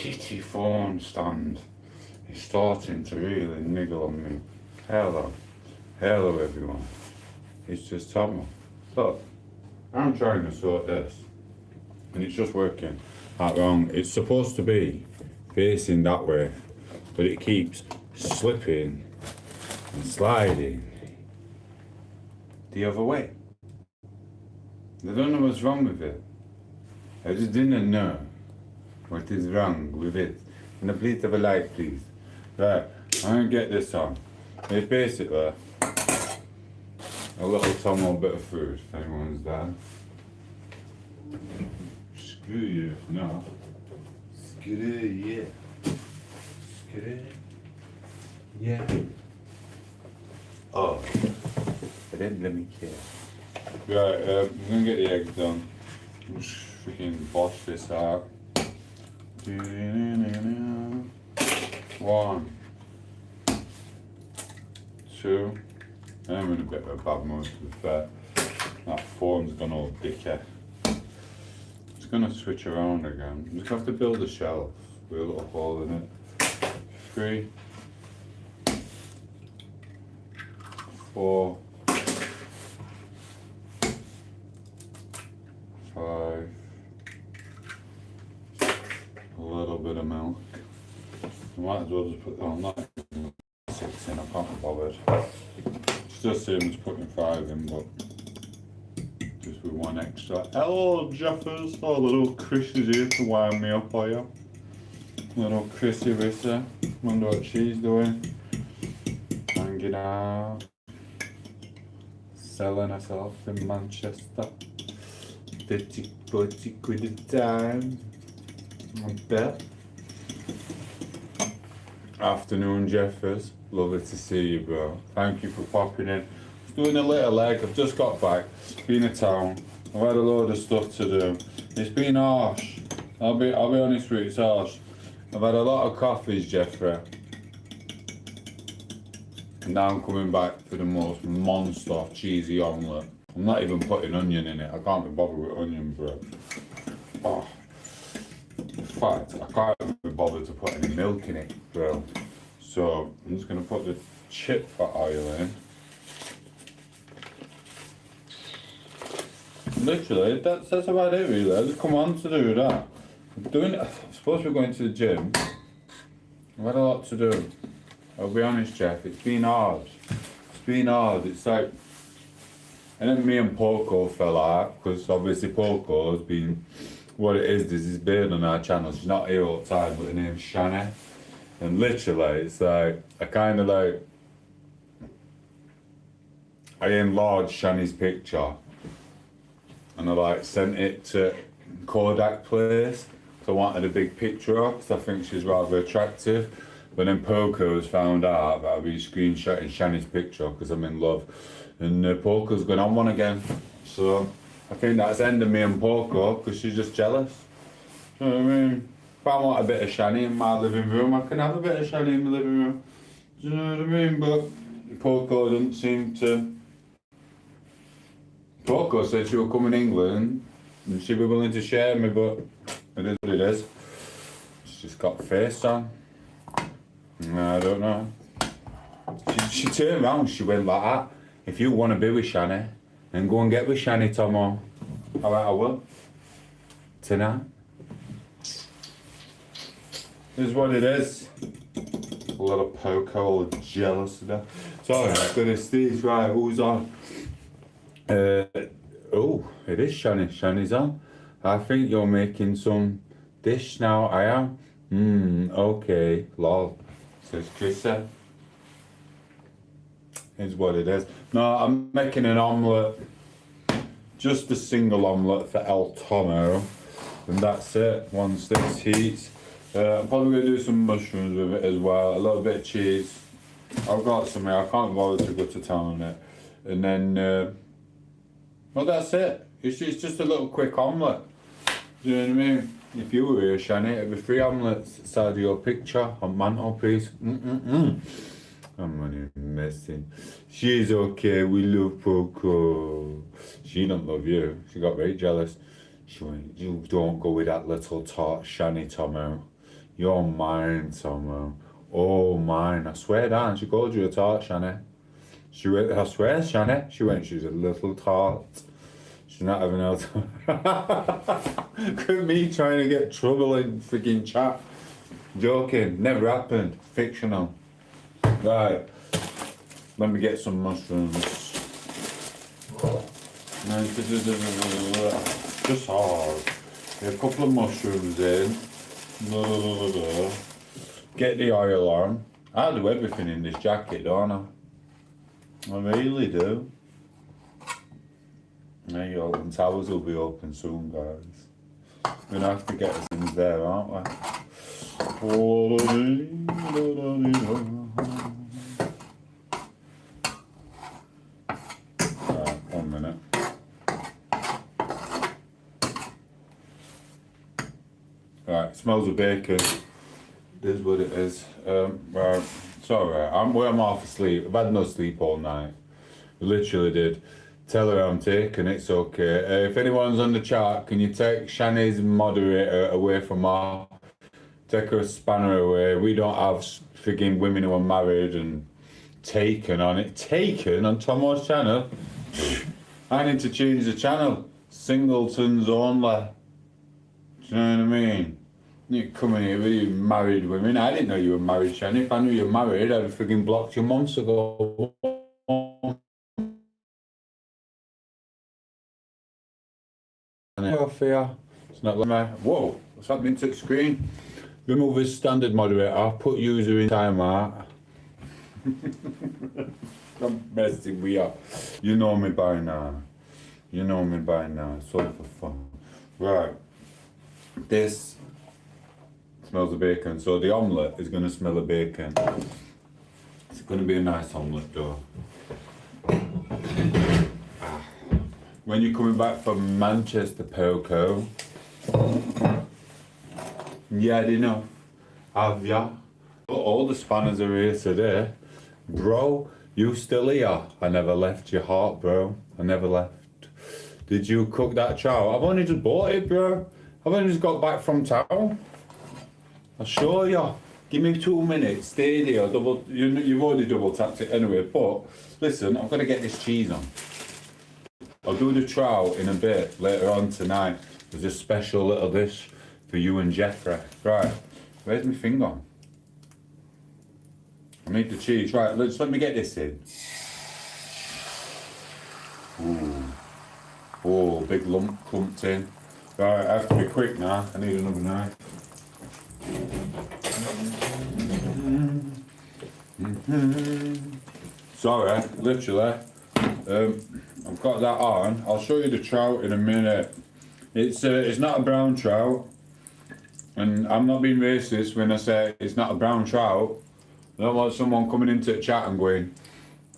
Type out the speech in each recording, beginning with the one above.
shitty phone stand is starting to really niggle on me. Hello. Hello everyone. It's just Tom8os. Look, I'm trying to sort this. And it's just working out wrong. It's supposed to be facing that way, but it keeps slipping and sliding the other way. I don't know what's wrong with it. I just didn't know what is wrong with it. Can I please have a light, please? Right, I'm gonna get this on. It's basically a little Tom8os bit of food, if anyone's there. Screw you, no. Screw you. Screw. Yeah. Oh, I didn't let me care. Right, I'm gonna get the eggs done. Just freaking bosh this out. 1, 2. I'm in a bit of a bad mood to be fair. That phone's gone all dicky. It's gonna switch around again. I'm just gonna have to build a shelf with a little hole in it. 3, 4, 5. A little bit of milk. I might as well just put not 6 in, I can't be bothered. It's just the same as putting 5 in, but just with 1 extra. Hello Jeffers, oh little Chris is here to wind me up, are you? Little Chrissy Rissa, wonder what she's doing. Hanging out. Selling herself in Manchester. 30-40 quid a time. I bet. Afternoon Jeffers, lovely to see you bro. Thank you for popping in. Just doing a little leg, I've just got back. Been in town. I've had a load of stuff to do. It's been harsh. I'll be honest with you, it's harsh. I've had a lot of coffees, Jeffrey. And now I'm coming back for the most monster cheesy omelette. I'm not even putting onion in it. I can't be bothered with onion bread. Oh. In fact, I can't be bothered to put any milk in it, bro. So I'm just gonna put the chip fat oil in. Literally, that's about it really. I just come on to do that. I'm supposed to be going to the gym. I've had a lot to do. I'll be honest, Jeff, it's been hard. It's been hard. It's like, and then me and Poco fell out, because obviously Poco has been, what it is, this is been on our channel. She's not here all the time, but her name's Shani. And literally, it's like, I enlarged Shani's picture. And I sent it to Kodak Place. So I wanted a big picture of, because I think she's rather attractive. But then Poco's found out that I'll be screenshotting Shani's picture because I'm in love. And Poco's going on one again. So I think that's the end of me and Poco, because she's just jealous. You know what I mean? If I want a bit of Shani in my living room, I can have a bit of Shani in my living room. Do you know what I mean? But Poco doesn't seem to. Poco said she would come in England and she'd be willing to share me, but it is what it is. She's just got face on. I don't know. She turned around, she went like that. If you want to be with Shani, then go and get with Shani, Tom8os. Alright, I will. Tonight. This is what it is. A lot of Poco, all jealous today. Sorry, I've got to stage right, who's on? Oh, it is Shani. Shani's on. I think you're making some dish now. I am. Okay. Lol. Says Chrissa. Is what it is. No, I'm making an omelette. Just a single omelette for El Tomo. And that's it. Once this heats. I'm probably going to do some mushrooms with it as well. A little bit of cheese. I've got some here. I can't bother to go to town on it. And then, well, that's it. It's just a little quick omelette. Do you know what I mean? If you were here, Shani, it'd be 3 omelettes inside of your picture on mantelpiece. I'm only messing. She's okay. We love Poco. She don't love you. She got very jealous. She went, you don't go with that little tart Shani, Tom8os. You're mine, Tom. Oh, mine. I swear down, she called you a tart, Shanny. She went, I swear, Shanny. She went, she's a little tart. She's not having no time. Look at me trying to get trouble in freaking chat. Joking, never happened. Fictional. Right. Let me get some mushrooms. Just hard. Get a couple of mushrooms in. Get the oil on. I do everything in this jacket, don't I? I really do. There you go, and towers will be open soon, guys. We're gonna have to get us in there, aren't we? Right, 1 minute. Right, smells of bacon. It is what it is. Right, it's alright. I'm half asleep. I've had no sleep all night. I literally did. Tell her I'm taking it, it's okay. If anyone's on the chat, can you take Shani's moderator away from her? Take her spanner away. We don't have frigging women who are married and taken on it. Taken on tom8os channel? I need to change the channel. Singletons only. Do you know what I mean? You come in here with you married women. I didn't know you were married, Shani. If I knew you were married, I'd have frigging blocked you months ago. It's not like my. Whoa, what's happening to the screen? Remove his standard moderator, put user in timeout. I'm messing we up. You know me by now. You know me by now. It's all for fun. Right. This smells of bacon. So the omelette is going to smell of bacon. It's going to be a nice omelette though. When you're coming back from Manchester, Poco, you had enough, have ya? But all the spanners are here today. Bro, you still here? I never left your heart, bro. I never left. Did you cook that chow? I've only just bought it, bro. I've only just got back from town. I'll show ya. Give me 2 minutes. Stay there. You've already double tapped it anyway. But listen, I'm gonna get this cheese on. I'll do the trout in a bit later on tonight. There's a special little dish for you and Jeffrey. Right, where's my thing gone? I need the cheese. Right, let me get this in. Ooh. Oh, big lump clumped in. Right, I have to be quick now. I need another knife. Sorry, literally. I've got that on. I'll show you the trout in a minute. It's not a brown trout, and I'm not being racist when I say it's not a brown trout. I don't want someone coming into the chat and going,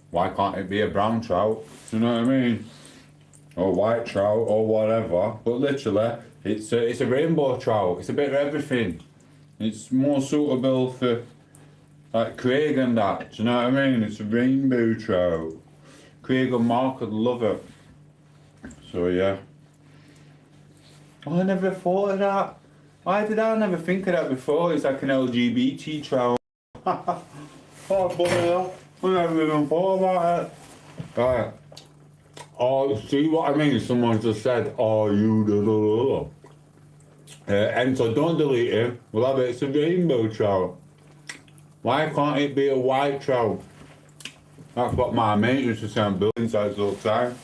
why can't it be a brown trout? Do you know what I mean? Or white trout or whatever. But literally, it's a rainbow trout. It's a bit of everything. It's more suitable for like Craig and that. Do you know what I mean? It's a rainbow trout. Craig and Mark would love it. So yeah. Oh, I never thought of that. Why did I never think of that before? It's like an LGBT trout. Oh, bloody hell. I never even thought about it. Right. Oh, see what I mean? Someone just said, oh, you and so don't delete it. We'll have it. It's a rainbow trout. Why can't it be a white trout? That's what my mate used to say on building sites all the time.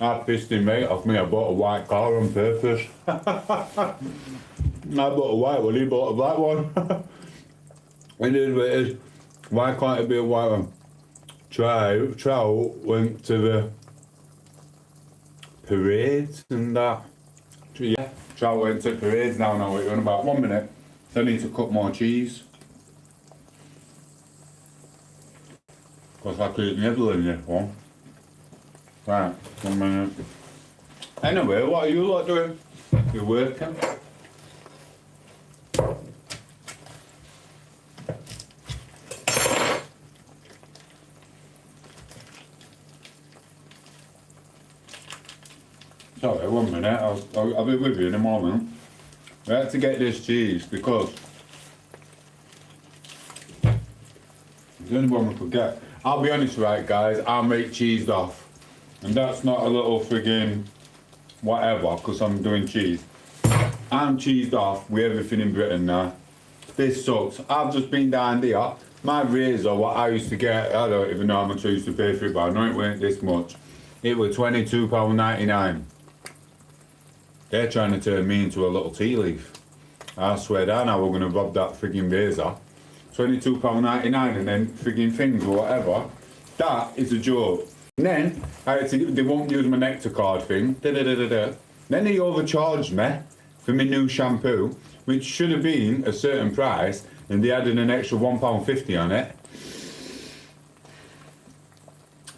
I pissed him right off me. I bought a white car on purpose. I bought a white one, he bought a black one. It is what it is. Why can't it be a white one? Trout went to the parades and that. Yeah, trout went to parades now. Now we're on about 1 minute. So I need to cut more cheese. Because I keep nibbling this one. Right, 1 minute. Anyway, what are you lot doing? You're working? Sorry, 1 minute. I'll be with you in a moment. We have to get this cheese because The only one we could get. I'll be honest, right, guys, I'm rate cheesed off. And that's not a little friggin' whatever, because I'm doing cheese. I'm cheesed off with everything in Britain now. This sucks. I've just been down there. My razor, what I used to get, I don't even know how much I used to pay for it, but I know it weren't this much. It was £22.99. They're trying to turn me into a little tea leaf. I swear down, now we're going to rob that friggin' razor. £22.99 and then friggin' things or whatever. That is a joke. And then, they won't use my Nectar card thing. Then they overcharged me for my new shampoo, which should have been a certain price, and they added an extra £1.50 on it.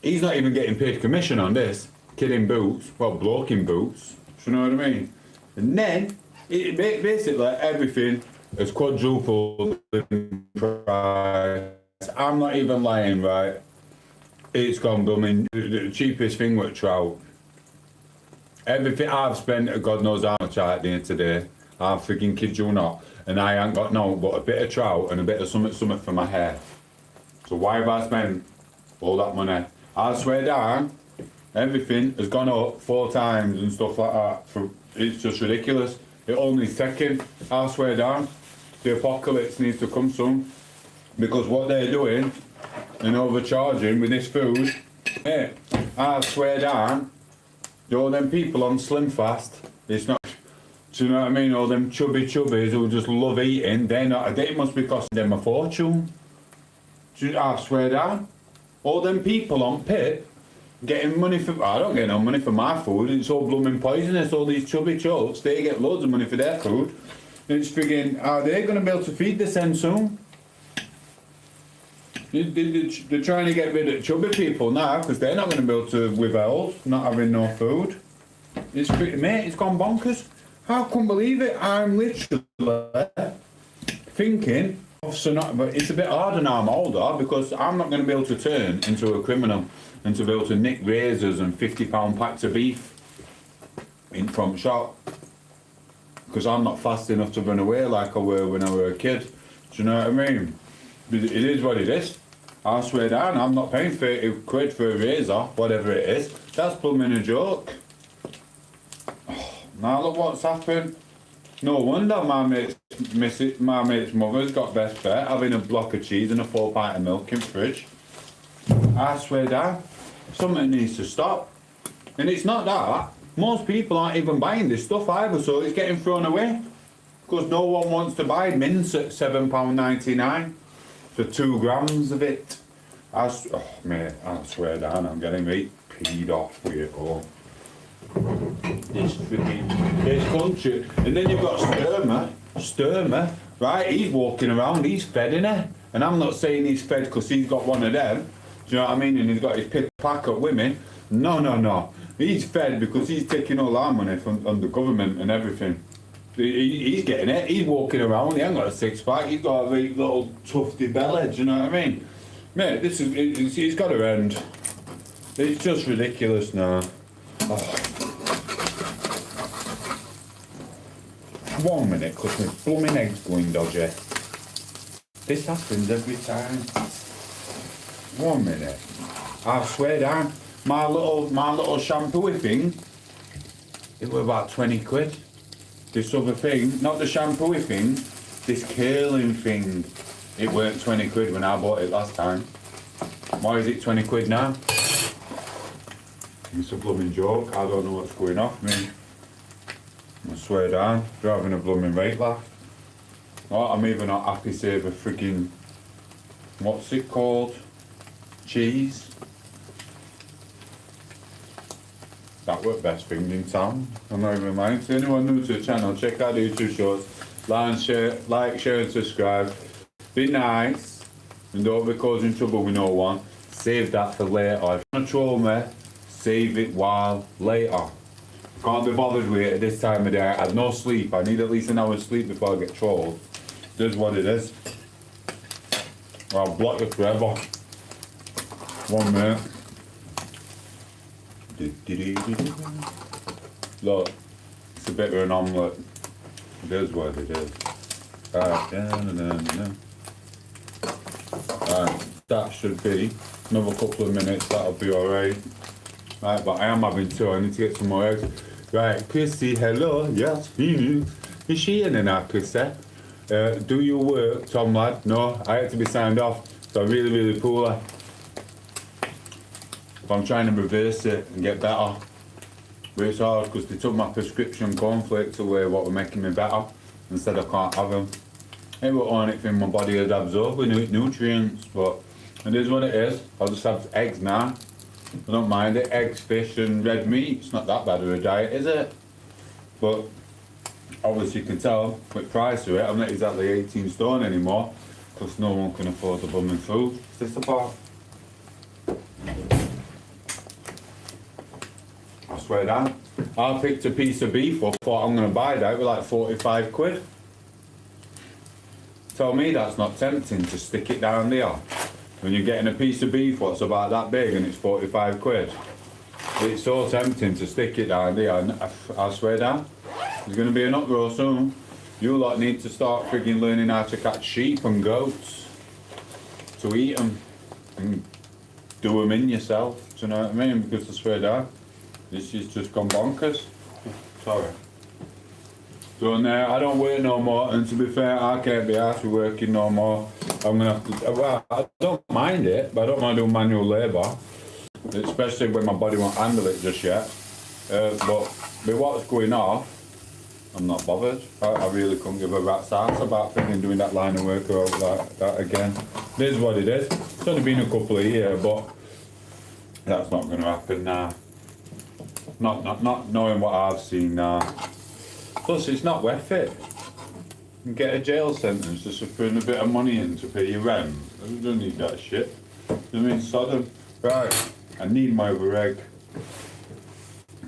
He's not even getting paid commission on this. Kid in boots, well, bloke in boots. Do you know what I mean? And then, basically, everything has quadrupled in price. I'm not even lying, right? It's gone blooming. The cheapest thing with trout. Everything I've spent, God knows how much out there today. I freaking kid you not. And I ain't got no but a bit of trout and a bit of something for my hair. So why have I spent all that money? I swear down, everything has gone up 4 times and stuff like that. It's just ridiculous. It only's taking. I swear down, the apocalypse needs to come soon. Because what they're doing and overcharging with this food, hey, I swear down, all them people on Slim Fast, it's not, do you know what I mean? All them chubbies who just love eating, they must be costing them a fortune. I swear down. All them people on Pip getting money for, I don't get no money for my food, it's all blooming poisonous, all these chubby chokes, they get loads of money for their food. It's friggin', are they going to be able to feed this end soon? They're trying to get rid of chubby people now because they're not going to be able to withhold not having no food. Mate, it's gone bonkers. I couldn't believe it. I'm literally thinking, but it's a bit harder now I'm older because I'm not going to be able to turn into a criminal and to be able to nick razors and £50 packs of beef in front shop because I'm not fast enough to run away like I were when I was a kid. Do you know what I mean? It is what it is. I swear down, I'm not paying 30 quid for a razor, whatever it is. That's blooming a joke. Oh, now look what's happened. No wonder my mate's mother's got best bet having a block of cheese and a 4 pint of milk in the fridge. I swear down, something needs to stop. And it's not that. Most people aren't even buying this stuff either, so it's getting thrown away. Because no one wants to buy mince at £7.99 for 2 grams of it. Mate, I swear down, I'm getting peed off with it all. This country. And then you've got Sturmer, right? He's walking around, he's fed, innit? And I'm not saying he's fed because he's got one of them. Do you know what I mean? And he's got his pick pack at women. No. He's fed because he's taking all our money from the government and everything. He's getting it. He's walking around. He ain't got a 6-pack. He's got a very little tufty belly. Do you know what I mean? Mate, it's got to end. It's just ridiculous now. Oh. 1 minute, because my blooming egg's going dodgy. This happens every time. 1 minute. I swear down. My little shampoo thing, it was about 20 quid. This other thing, not the shampoo thing, this curling thing, it weren't 20 quid when I bought it last time. Why is it 20 quid now? It's a blooming joke, I don't know what's going off me. I swear down, you're having a blooming rate laugh. Oh, I'm even not happy to save a friggin', what's it called? Cheese. That was best thing in town. I'm not even lying. To anyone new to the channel, check out the YouTube shorts. Like, share and subscribe. Be nice. And don't be causing trouble with no one. Save that for later. If you want to troll me, save it while later. Can't be bothered with it at this time of day. I had no sleep. I need at least an hour's sleep before I get trolled. This is what it is. I'll block it forever. 1 minute. Look, it's a bit of an omelette. It is what it is. Alright. that should be another couple of minutes, that'll be alright. Right, but I am having two, I need to get some more eggs. Right, Chrissy, hello, yes, Phoenix. Is she in now, Chrissy? Do you work, Tom lad? No, I had to be signed off, so I'm really, really poorly. But I'm trying to reverse it and get better. But it's hard because they took my prescription cornflakes away, what were making me better. Instead I can't have them. It won't on anything my body had absorbed with nutrients, but it is what it is. I'll just have eggs now. I don't mind it. Eggs, fish and red meat. It's not that bad of a diet, is it? But obviously you can tell with price of it, I'm not exactly 18 stone anymore because no one can afford the blooming food. Is this a bar? I swear down. I picked a piece of beef up, thought I'm going to buy that with like 45 quid. Tell me that's not tempting to stick it down there. When you're getting a piece of beef what's about that big and it's 45 quid. It's so tempting to stick it down there, and I swear down. There's going to be an uproar soon. You lot need to start frigging learning how to catch sheep and goats. To eat them. And do them in yourself. Do you know what I mean? Because I swear down. This is just gone bonkers. Sorry. So now I don't work no more, and to be fair, I can't be asked for working no more. I'm gonna have to. Well, I don't mind it, but I don't mind doing manual labour, especially when my body won't handle it just yet. But with what's going off, I'm not bothered. I really couldn't give a rat's ass about thinking doing that line of work or that again. It is what it is. It's only been a couple of years, but that's not going to happen now. Not knowing what I've seen now. Plus, it's not worth it. You can get a jail sentence just for putting a bit of money in to pay your rent. You don't need that shit. You know what I mean? Sodom. Right, I need my other egg.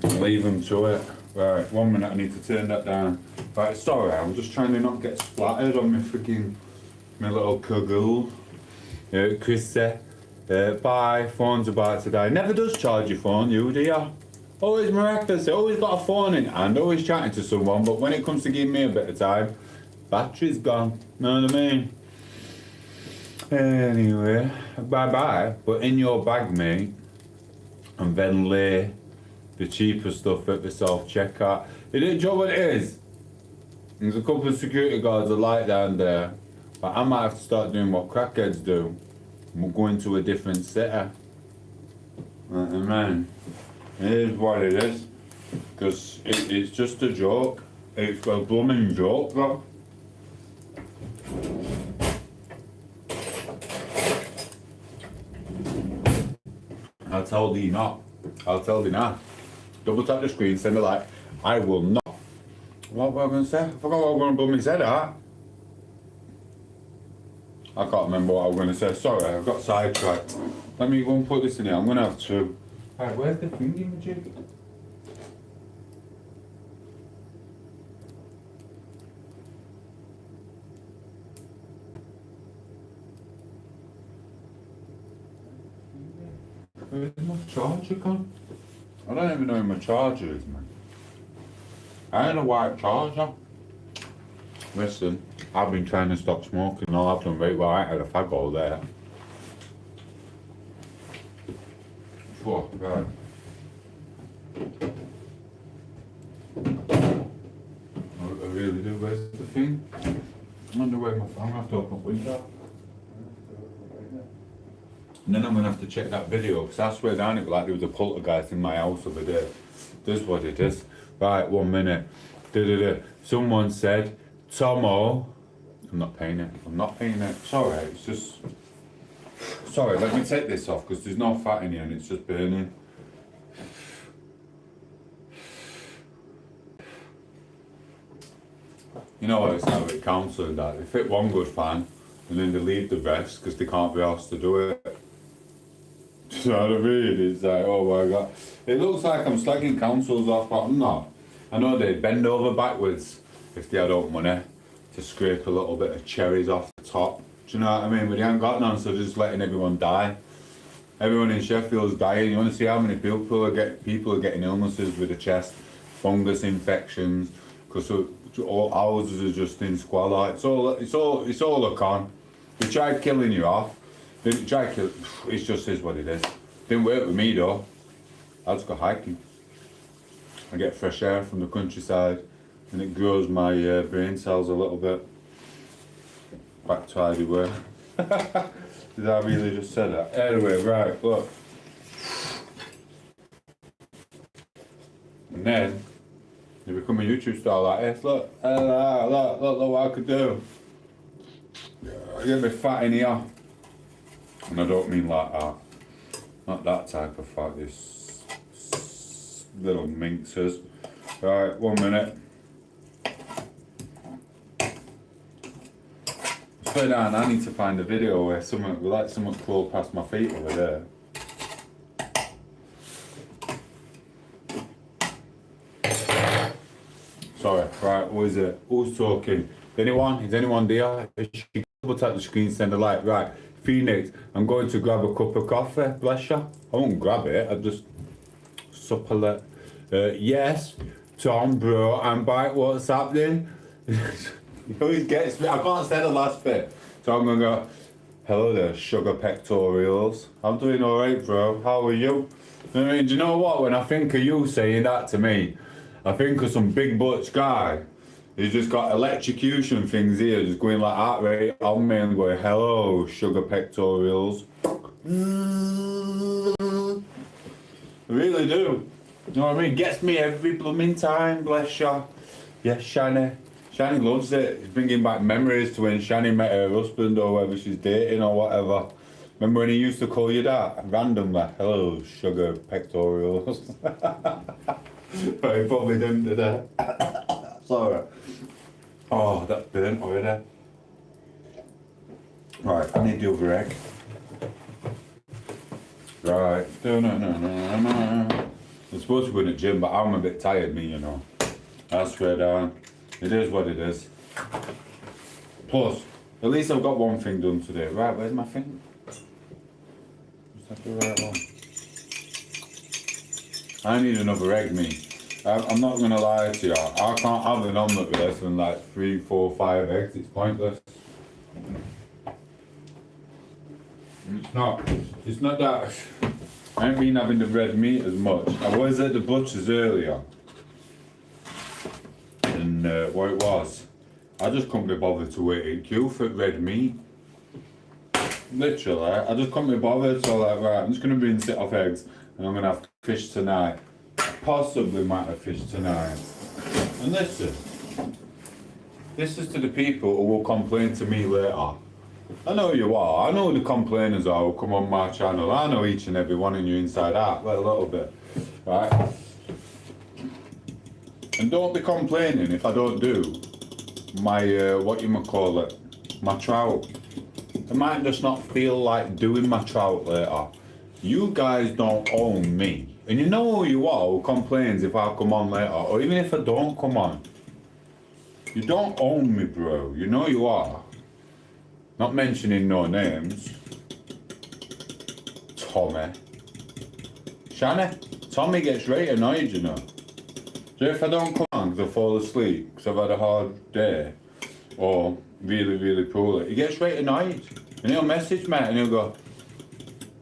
Leave them to it. Right, 1 minute, I need to turn that down. Right, sorry, I'm just trying to not get splattered on my freaking, my little kuggle. Chris said, bye, phone's about to die. Never does charge your phone, you, do ya? Always miraculous, always got a phone in hand, always chatting to someone, but when it comes to giving me a bit of time, battery's gone, know what I mean? Anyway, bye-bye, but in your bag, mate, and then lay the cheaper stuff at the self-checkout. Do you know what it is? There's a couple of security guards that light down there, but I might have to start doing what crackheads do. We're going to a different city. Man, it is what it is. Because it's just a joke. It's a blooming joke, bro. I'll tell thee not. I'll tell thee not. Double tap the screen, send a like. I will not. What was I going to say? I forgot what I was going to blooming say that. I can't remember what I was going to say. Sorry, I got sidetracked. Let me go and put this in here. I'm going to have two. Alright, where's the thingy majig? Where's my charger gone? I don't even know where my charger is, man. I had a white charger. Listen, I've been trying to stop smoking all I've done right well. I had a fag all there. Fuck, right. I really do. Where's the thing? I wonder where my phone. I'm gonna have to open up window. And then I'm gonna have to check that video because I swear down it like there was a poltergeist in my house over there. This is what it is. Right, 1 minute. Someone said, Tomo. I'm not paying it. I'm not paying it. It's alright. It's just. Sorry, let me take this off because there's no fat in here and it's just burning. You know what it's like with council and that. They fit one good fan and then they leave the rest because they can't be asked to do it. Do you know what I mean? It's like, oh my god. It looks like I'm slagging councils off, but I'm not. I know they bend over backwards if they had up money to scrape a little bit of cherries off the top. Do you know what I mean? But they haven't got none, so they're just letting everyone die. Everyone in Sheffield's dying. You want to see how many people are getting illnesses with the chest, fungus infections, because all houses are just in squalor. It's all a con. They tried killing you off. Didn't try kill. It just is what it is. Didn't work with me though. I just go hiking. I get fresh air from the countryside, and it grows my brain cells a little bit. Back to how they were. Did I really just say that? Anyway, right, look. And then you become a YouTube star like this. Look, look what I could do. I get me fat in here. And I don't mean like that. Not that type of fat, this little minxes. Right, 1 minute. Slow down, I need to find a video where someone crawled past my feet over there. Sorry, right, who is it? Who's talking? Anyone? Is anyone there? If you double tap the screen, send a like. Right, Phoenix, I'm going to grab a cup of coffee, bless you. I won't grab it, I just supple it. Yes, Tom, bro, I'm back, what's happening? He always gets me, I can't say the last bit. So I'm gonna go, hello there, sugar pectorials. I'm doing alright, bro, how are you? I mean, do you know what, when I think of you saying that to me, I think of some big butch guy who's just got electrocution things here, just going like that right on me and going, hello, sugar pectorials. I really do. You know what I mean? Gets me every blooming time, bless you. Yes, Shani. Shani loves it. It's bringing back memories to when Shani met her husband or whether she's dating or whatever. Remember when he used to call you that? Randomly. Hello, sugar pectorials. But he probably didn't today. Sorry. Oh, that's burnt already. Right, I need the other egg. Right. I'm supposed to go in the gym, but I'm a bit tired, me, you know. I swear down. It is what it is. Plus, at least I've got one thing done today. Right, where's my thing? Is that the right one? I need another egg, me. I'm not going to lie to you. I can't have an omelette with less than like 3, 4, 5 eggs. It's pointless. It's not that. I ain't been having the red meat as much. I was at the butcher's earlier. And what it was, I just couldn't be bothered to wait in queue for red meat. Literally, I just couldn't be bothered. So like, right, I'm just going to be in sit off eggs and I'm going to have fish tonight. Possibly might have fish tonight. And listen, this is to the people who will complain to me later. I know you are. I know who the complainers are who come on my channel. I know each and every one of you inside out, a little bit, right? And don't be complaining if I don't do my, what you might call it, my trout. I might just not feel like doing my trout later. You guys don't own me. And you know who you are who complains if I come on later, or even if I don't come on. You don't own me, bro. You know you are. Not mentioning no names. Tommy. Shani. Tommy gets right annoyed, you know. So if I don't come on because I fall asleep, because I've had a hard day, or really, really poorly, he gets right annoyed. And he'll message me and he'll go,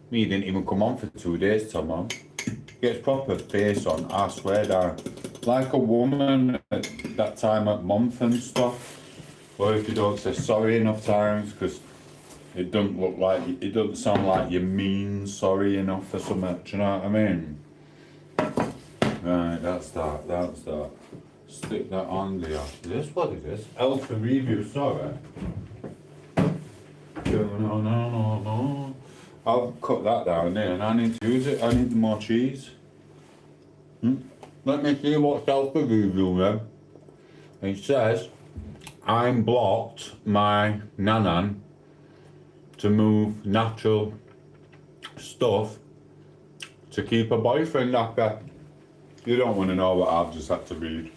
me didn't even come on for 2 days, Tom. Gets proper face on, I swear down. Like a woman at that time at month and stuff. Or if you don't say sorry enough times, because it doesn't look like, it doesn't sound like you mean sorry enough for something, do you know what I mean? Right, that's that. Stick that on there. Is this what it is? L for review, sorry. No. I'll cut that down there and I need to use it. I need more cheese. Let me see what's else for review then. It says, I'm blocked my nanan to move natural stuff to keep a boyfriend happy. You don't want to know what I've just had to read.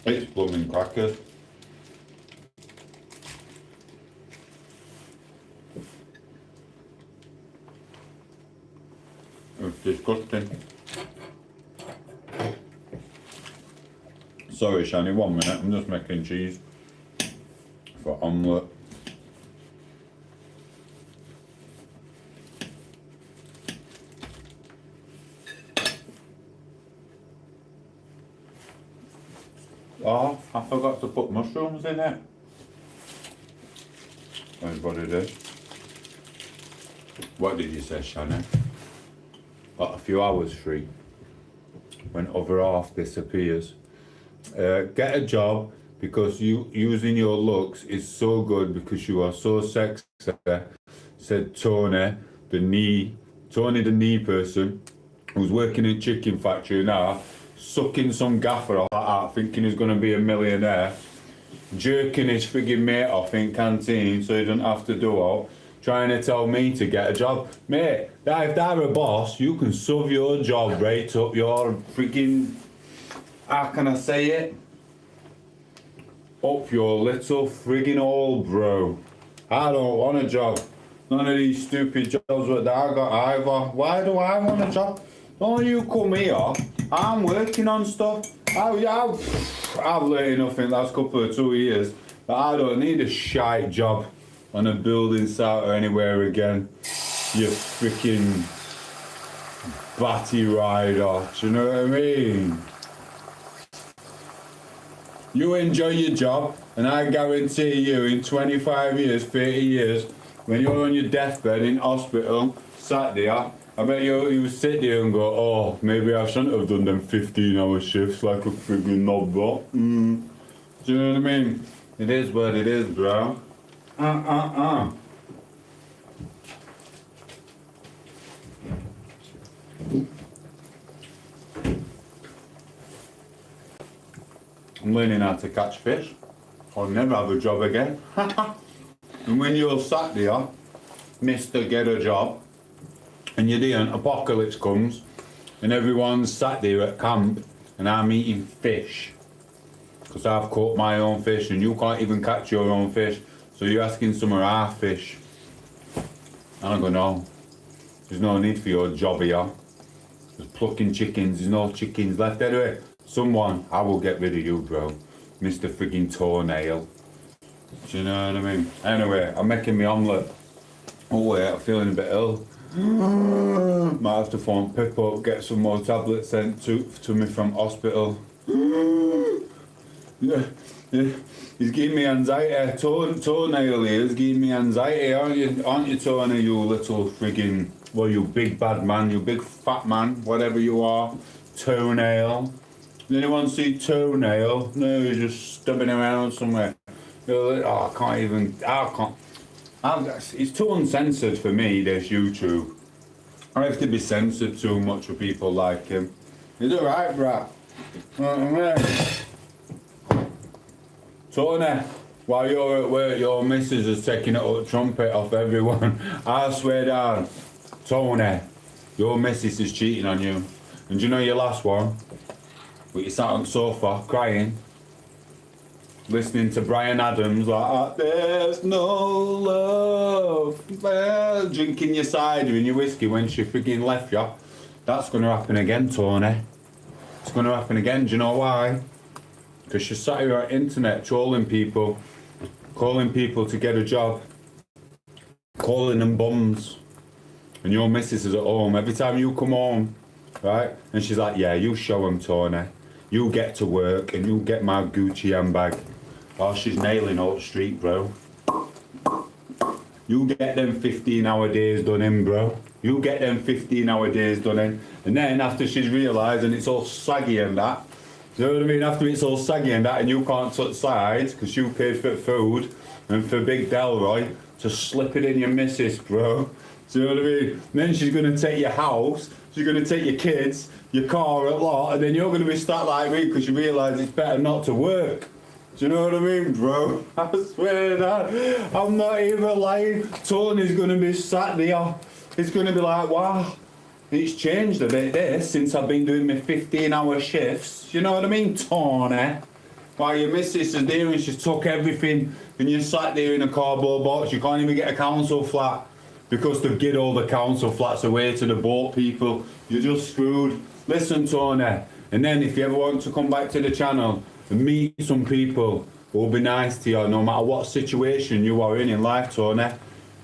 It's blooming crackers. It's disgusting. Sorry, Shani, 1 minute. I'm just making cheese for omelette. Oh, I forgot to put mushrooms in it. That's what it is. What did you say, Shannon? Got a few hours free when other half disappears. Get a job because you using your looks is so good because you are so sexy, said Tony the knee person who's working in a chicken factory now, sucking some gaffer off like that, thinking he's going to be a millionaire, jerking his frigging mate off in canteen so he doesn't have to do all, trying to tell me to get a job. Mate, if they're a boss, you can shove your job right up your freaking, how can I say it? Up your little frigging hole, bro. I don't want a job. None of these stupid jobs that I got either. Why do I want a job? Don't you come here. I'm working on stuff. I've learned enough in the last couple of 2 years that I don't need a shite job on a building site or anywhere again. You freaking batty rider. Do you know what I mean? You enjoy your job, and I guarantee you in 25 years, 30 years, when you're on your deathbed in hospital, sat there, I bet you sit there and go, oh, maybe I shouldn't have done them 15-hour shifts like a friggin' knobbot. Do you know what I mean? It is what it is, bro. I'm learning how to catch fish. I'll never have a job again. And when you're sat there, Mr. Get a Job, and you're there, apocalypse comes, and everyone's sat there at camp, and I'm eating fish. Because I've caught my own fish, and you can't even catch your own fish, so you're asking some of our fish. And I go, no, there's no need for your job here. There's plucking chickens, there's no chickens left anyway. Someone, I will get rid of you, bro. Mr. friggin' Toenail. Do you know what I mean? Anyway, I'm making my omelette. Oh wait, I'm feeling a bit ill. Might have to phone Pip up, get some more tablets sent to me from hospital. Yeah, he's giving me anxiety. Toenail here is giving me anxiety, aren't you, Tony, you little friggin', well, you big bad man, you big fat man, whatever you are. Toenail. Did anyone see Toenail? No, he's just stubbing around somewhere. Oh, it's too uncensored for me, this YouTube. I have to be censored too much for people like him. He's alright, brat. Tony, while you're at work, your missus is taking a trumpet off everyone. I swear down, Tony, your missus is cheating on you. And do you know your last one? But you sat on the sofa crying, listening to Brian Adams like, there's no love, well, drinking your cider and your whiskey when she freaking left you. That's going to happen again, Tony. It's going to happen again. Do you know why? Because she sat here on the internet trolling people, calling people to get a job, calling them bums. And your missus is at home. Every time you come home, right? And she's like, yeah, you show them, Tony. You get to work and you get my Gucci handbag. Oh, she's nailing Oak Street, bro. You get them 15-hour days done in, bro. You get them 15-hour days done in. And then after she's realised and it's all saggy and that, you know what I mean? After it's all saggy and that and you can't touch sides because you paid for food and for Big Delroy to slip it in your missus, bro. Do you know what I mean? And then she's going to take your house, she's going to take your kids, your car, a lot, and then you're going to be sat like me because you realise it's better not to work. Do you know what I mean, bro? I swear that. I'm not even lying. Tony's going to be sat there. He's going to be like, wow, it's changed a bit this since I've been doing my 15-hour shifts. You know what I mean, Tony? While your missus is there and she's took everything and you're sat there in a cardboard box, you can't even get a council flat because they've given all the council flats away to the boat people. You're just screwed. Listen, Tony, and then if you ever want to come back to the channel and meet some people who will be nice to you no matter what situation you are in life, Tony,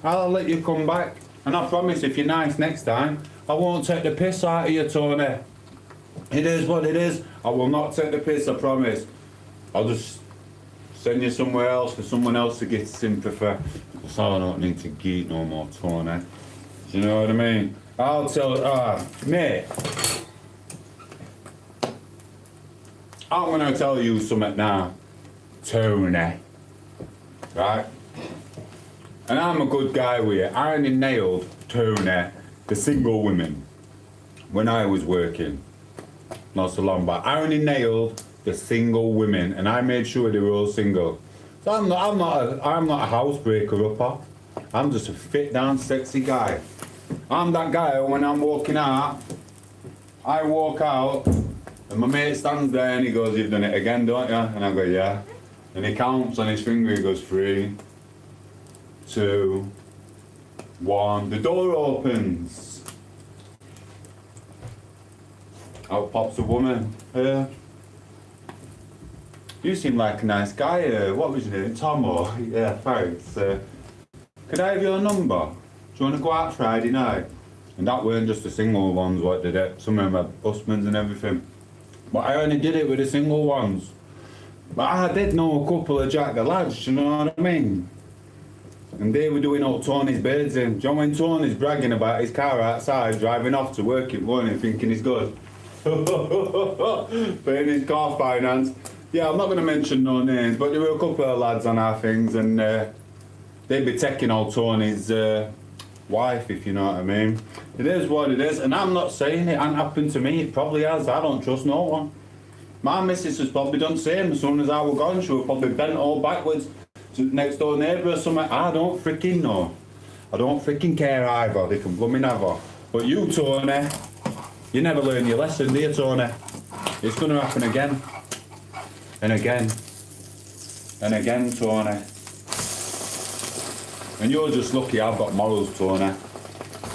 I'll let you come back. And I promise if you're nice next time, I won't take the piss out of you, Tony. It is what it is. I will not take the piss, I promise. I'll just send you somewhere else for someone else to get sympathy. So I don't need to geek no more, Tony. Do you know what I mean? I'll tell, mate. I'm gonna tell you something now, Tony. Right? And I'm a good guy with you. I only nailed Tony, the single women, when I was working. Not so long back. I only nailed the single women, and I made sure they were all single. So I'm not a housebreaker upper. I'm just a fit down sexy guy. I'm that guy who when I'm walking out, I walk out, and my mate stands there and he goes, "You've done it again, don't you?" And I go, "Yeah." And he counts on his finger, he goes, 3, 2, 1. The door opens. Out pops a woman. You seem like a nice guy. What was your name? Tom? Or yeah, thanks. Could I have your number? Do you want to go out Friday night? And that weren't just the single ones what did it. Some of them had husbands and everything. But I only did it with the single ones. But I did know a couple of Jack the lads, you know what I mean? And they were doing all Tony's birds in. Do you know when Tony's bragging about his car outside, driving off to work in the morning thinking he's good? Paying his car finance. Yeah, I'm not going to mention no names, but there were a couple of lads on our things and they'd be taking all Tony's wife, if you know what I mean. It is what it is, and I'm not saying it hasn't happened to me. It probably has. I don't trust no one. My missus has probably done the same. As soon as I was gone, she was probably bent all backwards to the next door neighbour or something. I don't freaking know. I don't freaking care either. They can blooming have her. But you, Tony, you never learn your lesson, do you, Tony? It's going to happen again. And again. And again, Tony. And you're just lucky I've got morals, Tony.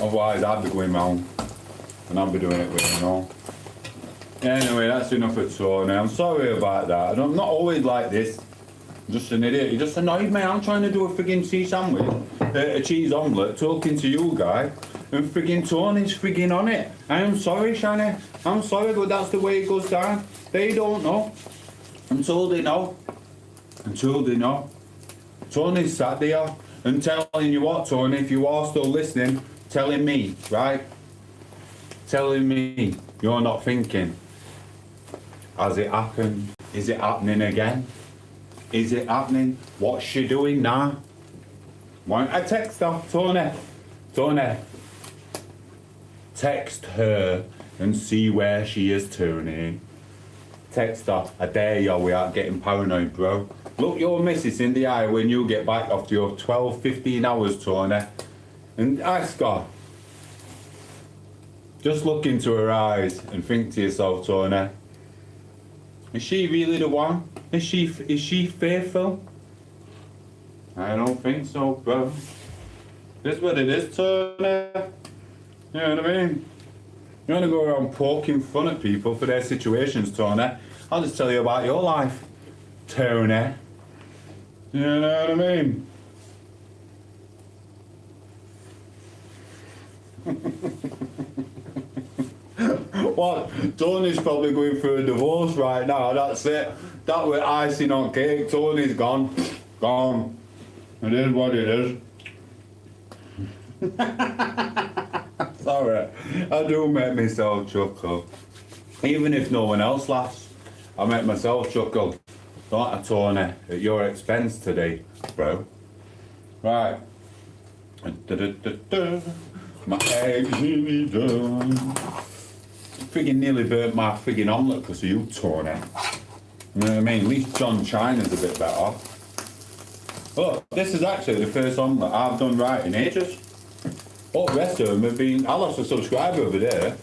Otherwise, I'd be going round. And I'd be doing it with you, you know. Anyway, that's enough of Tony. I'm sorry about that. I'm not always like this. I'm just an idiot. You just annoyed me. I'm trying to do a friggin' cheese sandwich, a cheese omelette, talking to you, guy. And friggin' Tony's friggin' on it. I am sorry, Shani. I'm sorry, but that's the way it goes down. They don't know. Until they know. Until they know. Tony's sat there and telling you what, Tony, if you are still listening, telling me, right? Telling me you're not thinking. Has it happened? Is it happening again? Is it happening? What's she doing now? Why don't I text her, Tony? Tony. Text her and see where she is, Tony. Text her. I dare you without getting paranoid, bro. Look your missus in the eye when you get back after your 12, 15 hours, Tony. And ask her. Just look into her eyes and think to yourself, Tony. Is she really the one? Is she faithful? I don't think so, bro. This is what it is, Tony. You know what I mean? You want to go around poking fun at people for their situations, Tony? I'll just tell you about your life, Tony. You know what I mean? What? Tony's probably going through a divorce right now, that's it. That was icing on cake. Tony's gone. Gone. It is what it is. Sorry, I do make myself chuckle. Even if no one else laughs, I make myself chuckle. Don't I, Tony? At your expense today, bro. Right. My eggs nearly done. Friggin' nearly burnt my friggin' omelette because of you, Tony. You know what I mean? At least John China's a bit better. Look, this is actually the first omelette I've done right in ages. All the rest of them have been... I lost a subscriber over there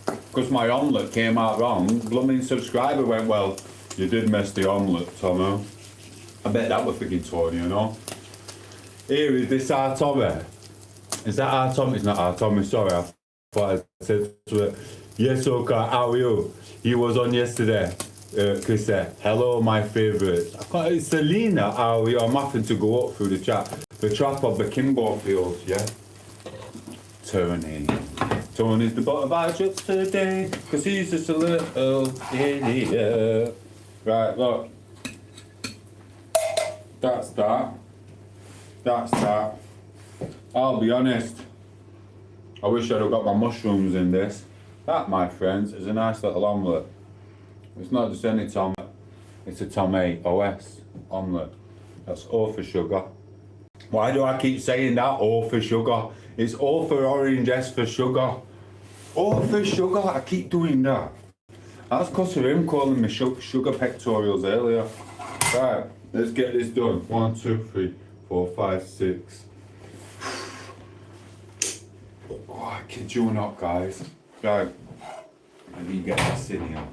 because my omelette came out wrong. Blooming subscriber went, well, you did mess the omelette, Tomo. I bet that was friggin' Tony, you know. Here is this our Tommy. Is that our Tommy? It's not our Tommy, sorry. I thought I said to it. Yes, okay, how are you? He was on yesterday. Chris said, hello, my favourites. It's Selena, how are you? I'm having to go up through the chat. The trap of the Kimbo Fields, yeah? Tony. Tony's the butt of our jokes today, because he's just a little idiot. Right, look. That's that. That's that. I'll be honest. I wish I'd have got my mushrooms in this. That, my friends, is a nice little omelette. It's not just any omelette. It's a tom8os omelette. That's O for sugar. Why do I keep saying that? O for sugar. It's O for orange, S for sugar. O for sugar. I keep doing that. That's because of him calling me sugar pectorials earlier. Right, let's get this done. 1, 2, 3, 4, 5, 6. Oh, I kid you not, guys. Right, let me get this in here.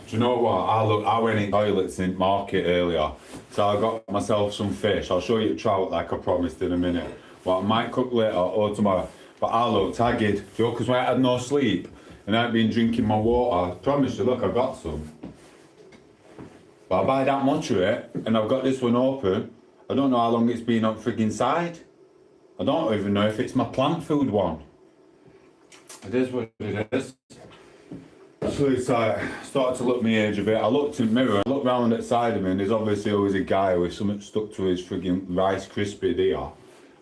Do you know what? I went in toilets in market earlier, so I got myself some fish. I'll show you trout like I promised in a minute. But I might cook later or tomorrow. But I look tagged, because when I had no sleep and I've been drinking my water, I promise you, look, I got some. But I buy that much of it, and I've got this one open. I don't know how long it's been on frigging side. I don't even know if it's my plant food one. It is what it is. So it's like, started to look my age a bit. I looked in the mirror, I looked round at the side of me, and there's obviously always a guy with something stuck to his frigging Rice Krispie there.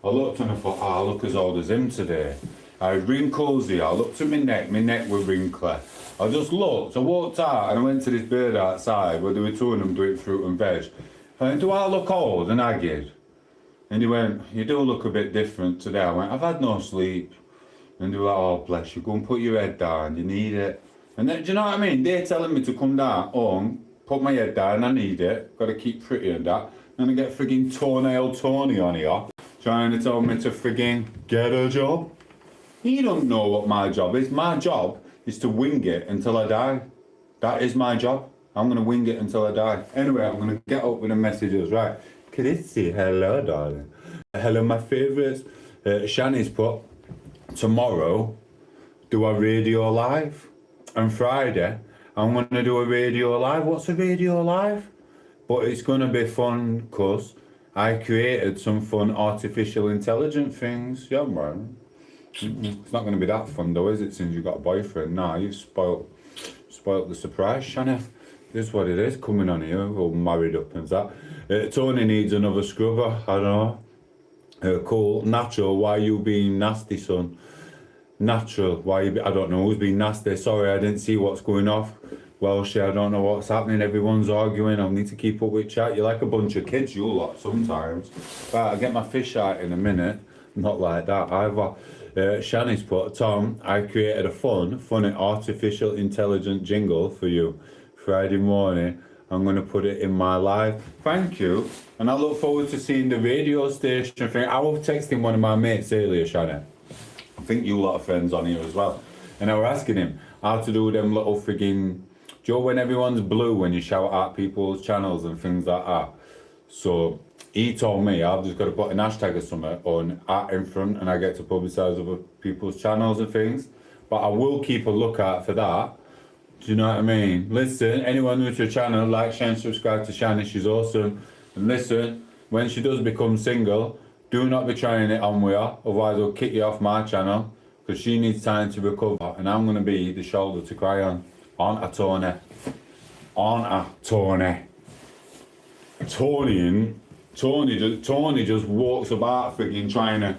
I looked and I thought, I look as old as him today. I had wrinkles here, I looked at my neck was wrinkly. I just looked, I walked out and I went to this bird outside where they were two of them doing fruit and veg. I went, do I look old? And I did. And he went, you do look a bit different today. I went, I've had no sleep. And they were like, oh bless you, go and put your head down, you need it. And then, do you know what I mean? They're telling me to come down home, put my head down, I need it, got to keep pretty and that. And I get frigging toenail Tony on here, trying to tell me to frigging get a job. You don't know what my job is. My job is to wing it until I die. That is my job. I'm going to wing it until I die. Anyway, I'm going to get up with the messages, right? Chrissy, hello, darling. Hello, my favourites. Shani's put, tomorrow, do a radio live. And Friday, I'm going to do a radio live. What's a radio live? But it's going to be fun because I created some fun artificial intelligent things. Yeah, man. It's not going to be that fun though, is it, since you got a boyfriend? Nah, you've spoilt the surprise, Shanna. This is what it is, coming on here, all married up and that. Tony needs another scrubber, I don't know. Cool. Natural, why you being nasty, son? Natural, why you I don't know who's being nasty. Sorry, I didn't see what's going off. Welsh, I don't know what's happening. Everyone's arguing. I'll need to keep up with chat. You're like a bunch of kids, you lot, sometimes. Right, I'll get my fish out in a minute. Not like that either. Shani's put, Tom, I created a funny artificial intelligent jingle for you. Friday morning, I'm going to put it in my live. Thank you. And I look forward to seeing the radio station thing. I was texting one of my mates earlier, Shani. I think you lot of friends on here as well. And I was asking him how to do them little frigging, do you know when everyone's blue when you shout out people's channels and things like that? So he told me I've just got to put an hashtag or something on in front and I get to publicise other people's channels and things. But I will keep a lookout for that. Do you know what I mean? Listen, anyone new to the channel, like, share and subscribe to Shani, she's awesome. And listen, when she does become single, do not be trying it on with her, otherwise I'll kick you off my channel, because she needs time to recover and I'm going to be the shoulder to cry on. Aren't I, Tony? Aren't I, Tony? Tony just walks about frigging trying to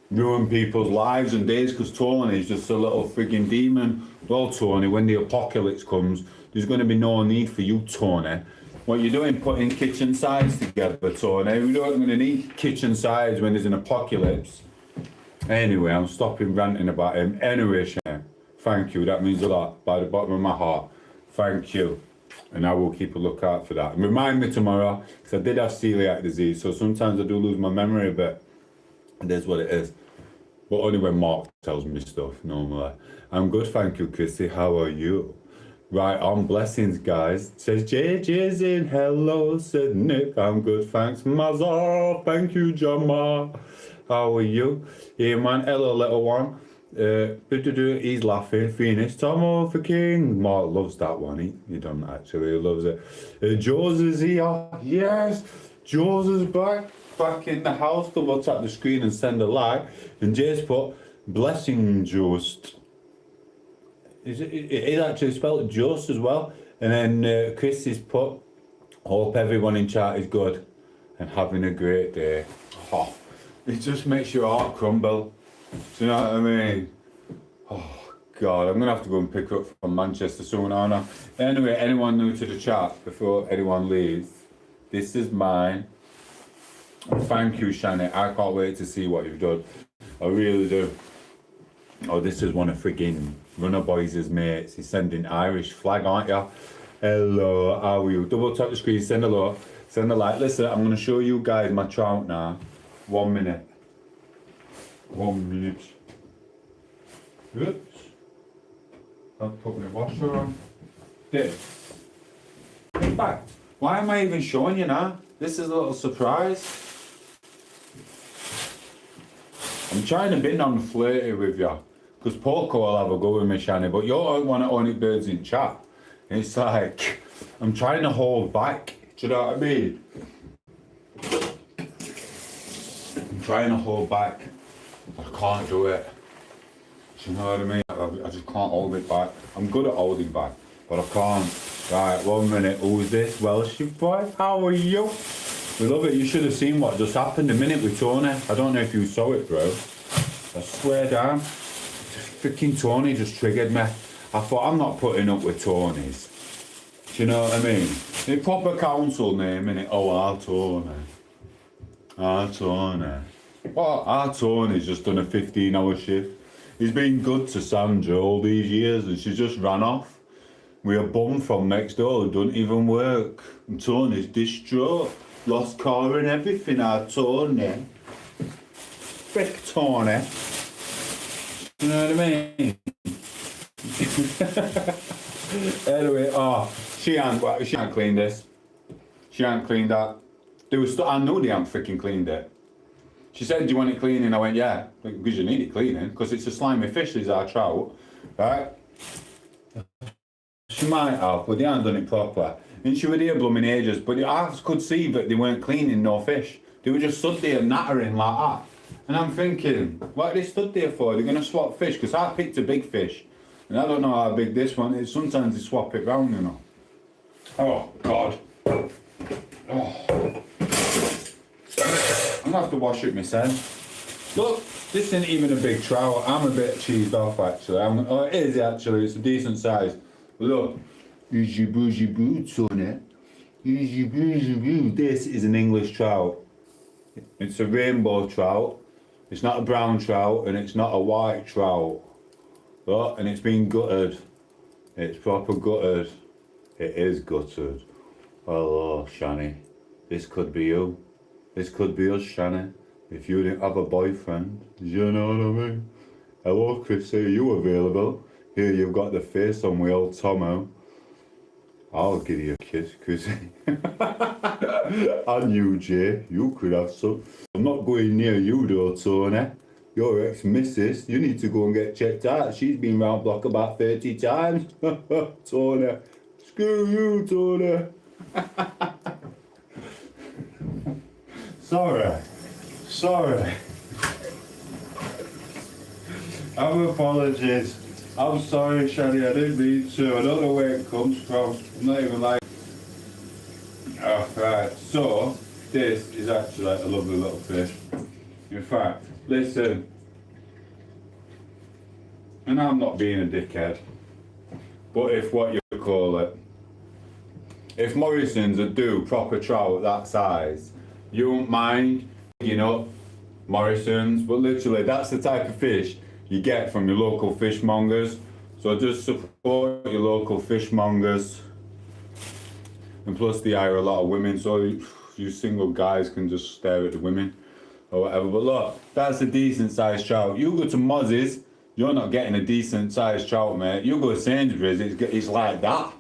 ruin people's lives and days because Tony's just a little frigging demon. Well, Tony, when the apocalypse comes, there's going to be no need for you, Tony. What you're doing, putting kitchen sides together, Tony. We don't going to need kitchen sides when there's an apocalypse. Anyway, I'm stopping ranting about him. Anyway, Shane, thank you. That means a lot, by the bottom of my heart. Thank you. And I will keep a lookout for that. And remind me tomorrow, because I did have celiac disease, so sometimes I do lose my memory a bit. It is what it is. But only when Mark tells me stuff, normally. I'm good, thank you, Chrissy. How are you? Right on, blessings, guys. Says JJ's in. Hello, said Nick. I'm good, thanks. Mazar, thank you, Jama. How are you? Yeah, man. Hello, little one. He's laughing. Phoenix, Tom for King. Mark loves that one. He don't actually. He loves it. Jaws is here. Yes, Jaws is back in the house. Double tap the screen and send a like. And Jay's put blessing just. It is actually spelled Just as well. And then Chris has put, hope everyone in chat is good and having a great day. Oh, it just makes your heart crumble. Do you know what I mean? Oh God, I'm gonna have to go and pick her up from Manchester soon, aren't I? Anyway, anyone new to the chat before anyone leaves, this is mine. Thank you, Shannon. I can't wait to see what you've done. I really do. Oh, this is one of friggin' Runner Boys' mates. He's sending Irish flag, aren't you? Hello, how are you? Double tap the screen, send a hello, send a like. Listen, I'm going to show you guys my trout now. 1 minute. 1 minute. Oops. I'll put my washer on. This. In fact, why am I even showing you now? This is a little surprise. I'm trying to be non-flirty with you, because Poco will have a go with me, Shani, but you're one of only birds in chat. And it's like, I'm trying to hold back, do you know what I mean? I'm trying to hold back, I can't do it. Do you know what I mean? I just can't hold it back. I'm good at holding back, but I can't. Right, 1 minute, who's this? Welsh boy, how are you? We love it. You should have seen what just happened a minute with Tony. I don't know if you saw it, bro. I swear down. Freaking Tony just triggered me. I thought, I'm not putting up with Tonys. Do you know what I mean? The proper council name, innit? Oh, our Tony. Our Tony. Well, our Tony's just done a 15-hour shift. He's been good to Sandra all these years and she just ran off. We a bum from next door who don't even work. And Tony's distraught. Lost car and everything, our Tony. Frick Tony. You know what I mean? Anyway, oh, she ain't cleaned this. She ain't cleaned that. I know they ain't freaking cleaned it. She said, do you want it cleaning? I went, yeah, because you need it cleaning, because it's a slimy fish, is our trout, right? She might have, but they ain't done it proper. And she was here blooming ages, but I could see that they weren't cleaning no fish. They were just stood there nattering like that. And I'm thinking, what are they stood there for? They're going to swap fish, because I picked a big fish. And I don't know how big this one is. Sometimes they swap it round, you know. Oh, God. Oh. I'm going to have to wash it myself. Look, this isn't even a big trout. I'm a bit cheesed off, actually. Oh, it is, actually. It's a decent size. Look. Easy boozy boots on it. Easy boozy boo. This is an English trout. It's a rainbow trout. It's not a brown trout and it's not a white trout. Look, and it's been gutted. It's proper gutted. It is gutted. Hello, Shani. This could be you. This could be us, Shani. If you didn't have a boyfriend. You know what I mean? Hello, Chris. Are you available? Here you've got the face on with old Tom8os. I'll give you a kiss, Chris. And you, Jay, you could have some. I'm not going near you though, Tony. Your ex-missus, you need to go and get checked out. She's been round block about 30 times. Tony. Screw you, Tony. Sorry. Apologies. I'm sorry, Shani, I didn't mean to. I don't know where it comes from. I'm not even like... Oh, right, so this is actually a lovely little fish. In fact, listen, and I'm not being a dickhead, but if what you call it, if Morrison's would do proper trout that size, you won't mind picking up Morrison's, but literally that's the type of fish you get from your local fishmongers. So just support your local fishmongers. And plus they hire a lot of women, so you single guys can just stare at the women or whatever. But look, that's a decent sized trout. You go to Mozzies, you're not getting a decent sized trout, mate. You go to Sainsbury's, it's like that.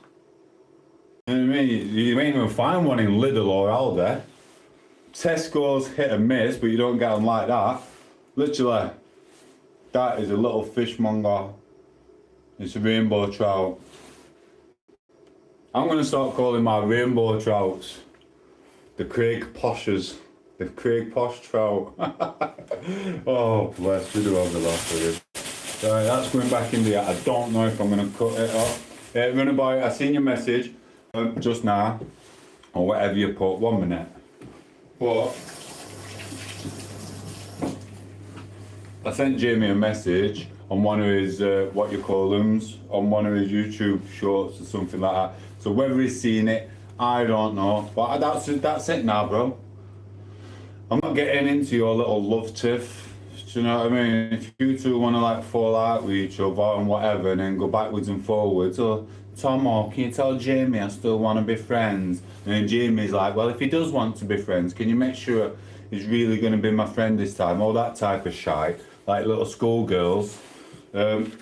You know what I mean? You ain't even find one in Lidl or Aldi. Tesco's hit and miss, but you don't get them like that. Literally, that is a little fishmonger. It's a rainbow trout. I'm going to start calling my rainbow trouts the Craig Poshes. The Craig Posh trout. Oh, bless, you do have the laugh with it. Right, that's going back in there. I don't know if I'm going to cut it up. Runner boy, I seen your message just now, or whatever you put. 1 minute. But I sent Jamie a message on one of his what you call them, on one of his YouTube shorts or something like that. So whether he's seen it, I don't know. But that's it now, bro. I'm not getting into your little love tiff. Do you know what I mean? If you two want to like fall out with each other and whatever, and then go backwards and forwards, or Tomo, can you tell Jamie I still want to be friends? And then Jamie's like, well, if he does want to be friends, can you make sure he's really going to be my friend this time? All that type of shite, like little schoolgirls. I'm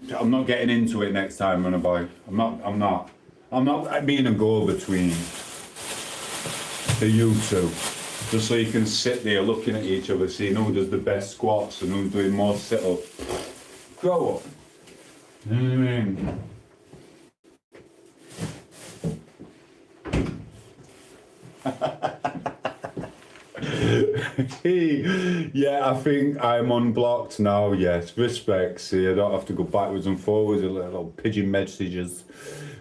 not getting into it next time, runner boy. I'm not being a go-between for you two. Just so you can sit there looking at each other, seeing who does the best squats and who's doing more sit-ups. Grow up. You know what I mean? Yeah, I think I'm unblocked now, yes. Respect, see, I don't have to go backwards and forwards with little pigeon messages.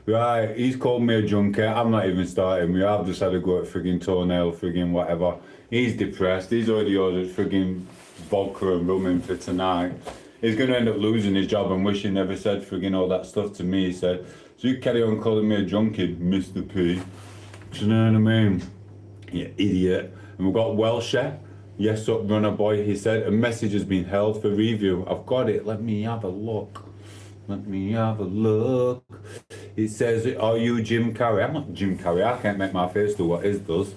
Right, he's called me a junkie. I'm not even starting with. I've just had a go at frigging toenail, frigging whatever. He's depressed. He's already ordered frigging vodka and rum in for tonight. He's going to end up losing his job and wish he never said frigging all that stuff to me. He said, so you carry on calling me a junkie, Mr. P. Do you know what I mean? You idiot. And we've got Welshire. Yes, up runner boy, he said. A message has been held for review. I've got it. Let me have a look. Let me have a look. It says, are you Jim Carrey? I'm not Jim Carrey. I can't make my face do what his does.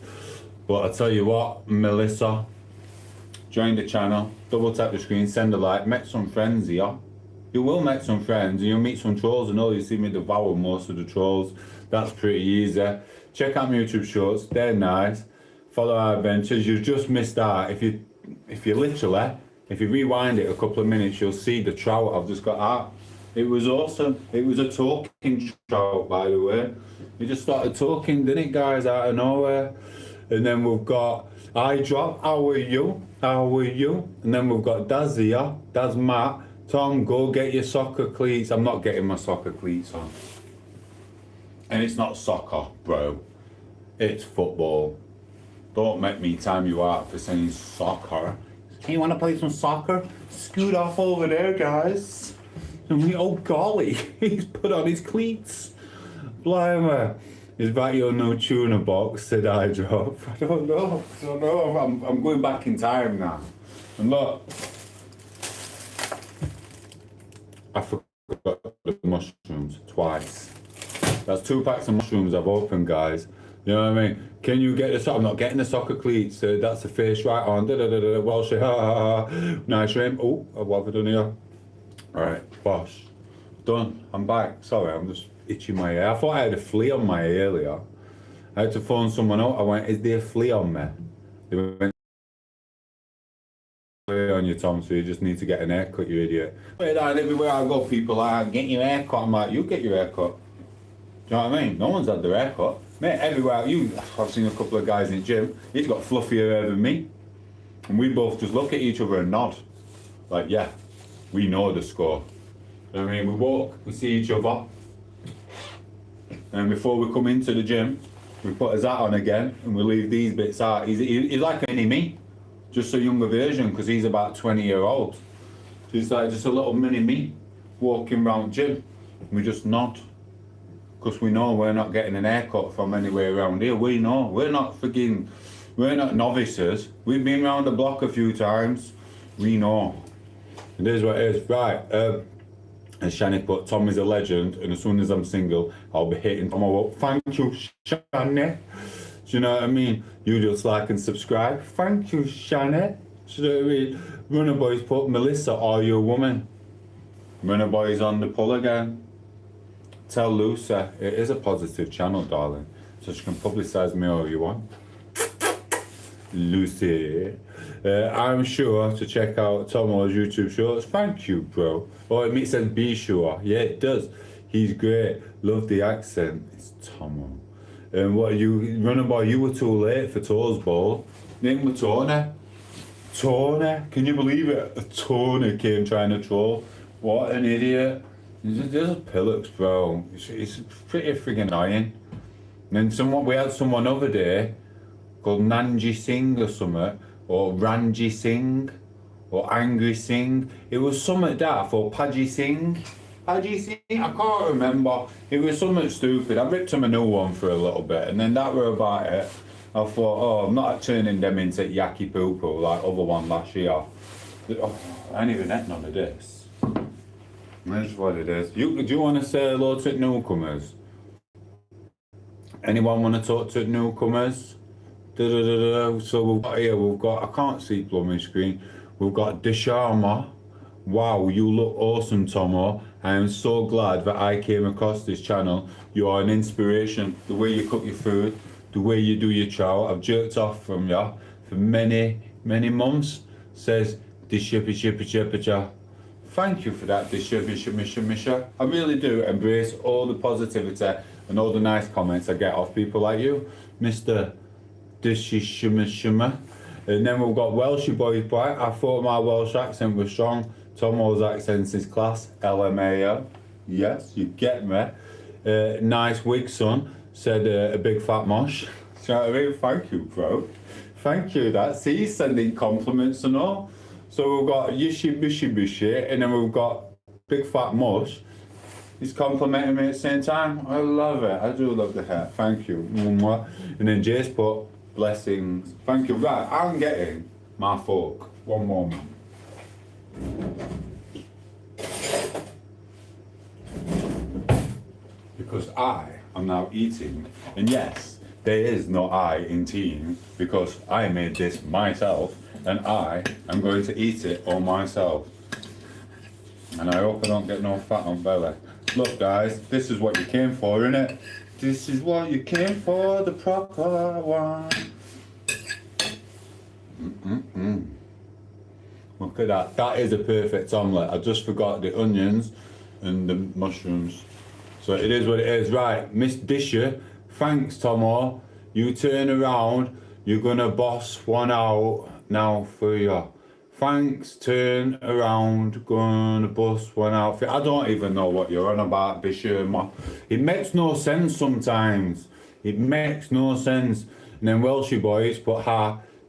But I tell you what, Melissa, join the channel, double tap the screen, send a like, make some friends here. You will make some friends and you'll meet some trolls. I know you see me devour most of the trolls. That's pretty easy. Check out my YouTube shorts, they're nice. Follow our adventures. You've just missed out. If you rewind it a couple of minutes, you'll see the trout I've just got out. It was awesome. It was a talking trout, by the way. He just started talking, didn't it, guys, out of nowhere? And then we've got I Drop, how are you? How are you? And then we've got Daz here, Daz Matt. Tom, go get your soccer cleats. I'm not getting my soccer cleats on. And it's not soccer, bro. It's football. Don't make me time you out for saying soccer. Hey, you want to play some soccer? Scoot off over there, guys. Oh golly, he's put on his cleats. Blimey. Is that your no tuna box, said I Drop? I don't know. I'm going back in time now. And look, I forgot the mushrooms twice. That's 2 packs of mushrooms I've opened, guys. You know what I mean? Can you get the soccer? I'm not getting the soccer cleats. That's the face right on. Welsh, nice rim. Oh, what have I done here? Alright, bosh. Done. I'm back. Sorry, I'm just itching my ear. I thought I had a flea on my ear earlier. I had to phone someone out. I went, is there a flea on me? They went, on you, Tom, so you just need to get an haircut, you idiot. Everywhere I go, people are get your haircut. I'm like, you get your haircut. Do you know what I mean? No one's had their haircut. Mate, everywhere I've seen a couple of guys in the gym, he's got fluffier hair than me. And we both just look at each other and nod. Like, yeah, we know the score. You know what I mean? We walk, we see each other. And before we come into the gym, we put his hat on again and we leave these bits out. He's like a mini me, just a younger version, because he's about 20-year-old. So he's like just a little mini me walking around the gym. And we just nod. Because we know we're not getting an haircut from anywhere around here. We know. We're not novices. We've been around the block a few times. We know. It is what it is. Right. As Shani put, Tom is a legend, and as soon as I'm single, I'll be hitting Tom up. Thank you, Shani. Do you know what I mean? You just like and subscribe. Thank you, Shani. Do you know what I mean? Runner Boys put, Melissa, are you a woman? Runner Boys on the pull again. Tell Lucy it is a positive channel, darling, so she can publicise me all you want. Lucy. I'm sure to check out Tom8os YouTube shorts. Thank you, bro. Oh, it says be sure. Yeah, it does. He's great. Love the accent. It's Tom8os. And what are you running by? You were too late for Toes Ball. Name was Tony. Tony. Can you believe it? A Tony came trying to troll. What an idiot. There's pillocks, bro. It's pretty friggin' annoying. And then we had someone other day called Nanji Singh or something, or Ranji Singh, or Angry Singh. It was something that for Paji Singh. Paji Singh? I can't remember. It was something stupid. I ripped him a new one for a little bit, and then that were about it. I thought, oh, I'm not turning them into yaki poo poo like other one last year. Oh, I ain't even had none of this. That's what it is. Do you want to say hello to newcomers? Anyone want to talk to newcomers? So we've got here, I can't see plumbing screen. We've got Desharma. Wow, you look awesome, Tomo. I am so glad that I came across this channel. You are an inspiration. The way you cook your food, the way you do your chow. I've jerked off from you for many, many months. Says Dishippy. Thank you for that, Dishippy. I really do embrace all the positivity and all the nice comments I get off people like you, Mr. Dishippy. And then we've got Welshy boy. I thought my Welsh accent was strong. tom8os accent is class. LMAO. Yes, you get me. Nice wig, son. Said a big fat mosh. Do you know what I mean? Thank you, bro. Thank you. See, he's sending compliments and all. So we've got Yishi Bishi, and then we've got Big Fat Mush. He's complimenting me at the same time. I love it. I do love the hair. Thank you. And then Jace put blessings. Thank you. Right, I'm getting my fork. One moment. Because I am now eating. And yes, there is no I in team because I made this myself and I am going to eat it all myself. And I hope I don't get no fat on belly. Look guys, this is what you came for, innit? This is what you came for, the proper one. Look at that, that is a perfect omelette. I just forgot the onions and the mushrooms. So it is what it is. Right, Miss Disher, thanks Tomo. You turn around, you're gonna boss one out now for you. Thanks, turn around, gonna bust one out for you. I don't even know what you're on about, Disher. It makes no sense sometimes. It makes no sense. And then Welshy boys put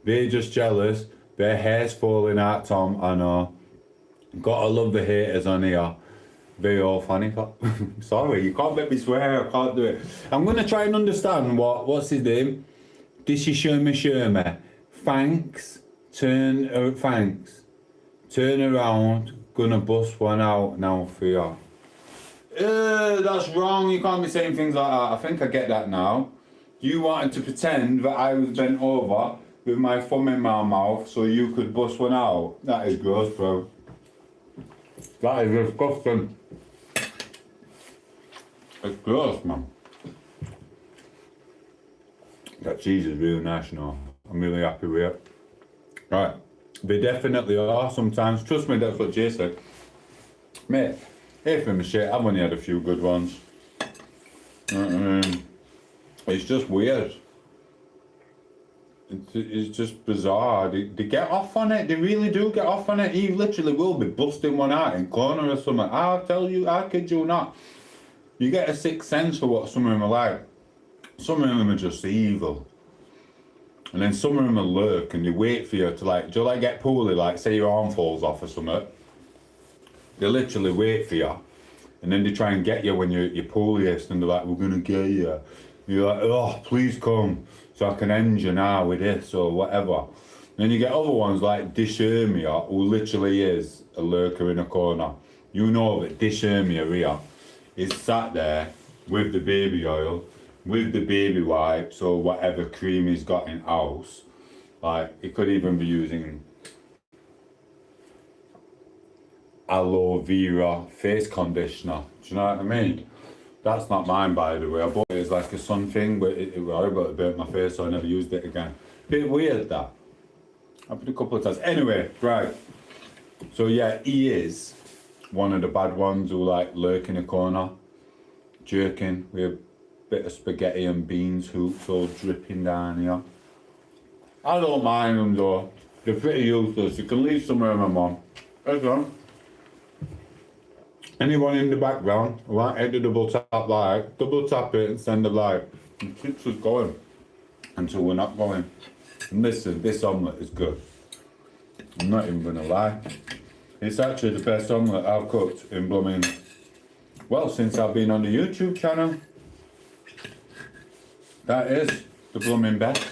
they're just jealous. Their hair's falling out, Tom, I know. Gotta love the haters on here. They all funny. Sorry, you can't make me swear, I can't do it. I'm gonna try and understand what's his name? Dishy Thanks. Thanks. Turn around, gonna bust one out now for you. That's wrong, you can't be saying things like that. I think I get that now. You wanted to pretend that I was bent over with my thumb in my mouth so you could bust one out. That is gross, bro. That is disgusting. It's gross, man. That cheese is really nice, you know. I'm really happy with it. Right, they definitely are sometimes. Trust me, that's what Jay said. Mate, hey for my shit, I've only had a few good ones. It's just weird. It's just bizarre. They get off on it. They really do get off on it. He literally will be busting one out in corner or something. I'll tell you, I kid you not. You get a sixth sense for what some of them are like. Some of them are just evil. And then some of them will lurk and they wait for you to do you get poorly, say your arm falls off or something. They literally wait for you. And then they try and get you when you're poorliest and they're like, we're gonna get you. You're like, oh, please come so I can end you now with this or whatever. And then you get other ones like Dishermia, who literally is a lurker in a corner. You know that Dishermia here is sat there with the baby oil, with the baby wipes or whatever cream he's got in house. He could even be using aloe vera face conditioner. Do you know what I mean? That's not mine, by the way. I bought it as a sun thing, but it burnt my face, so I never used it again. Bit weird, that. Happened a couple of times. Anyway, right. So yeah, he is one of the bad ones who lurk in a corner, jerking with a bit of spaghetti and beans hoops all dripping down here. I don't mind them though. They're pretty useless. You can leave some of them on. That's on. Anyone in the background, right, hit the double tap it and send a like. It keeps us going until we're not going. And listen, this omelette is good. I'm not even gonna lie. It's actually the best omelette I've cooked in blooming, well, since I've been on the YouTube channel. That is the blooming best.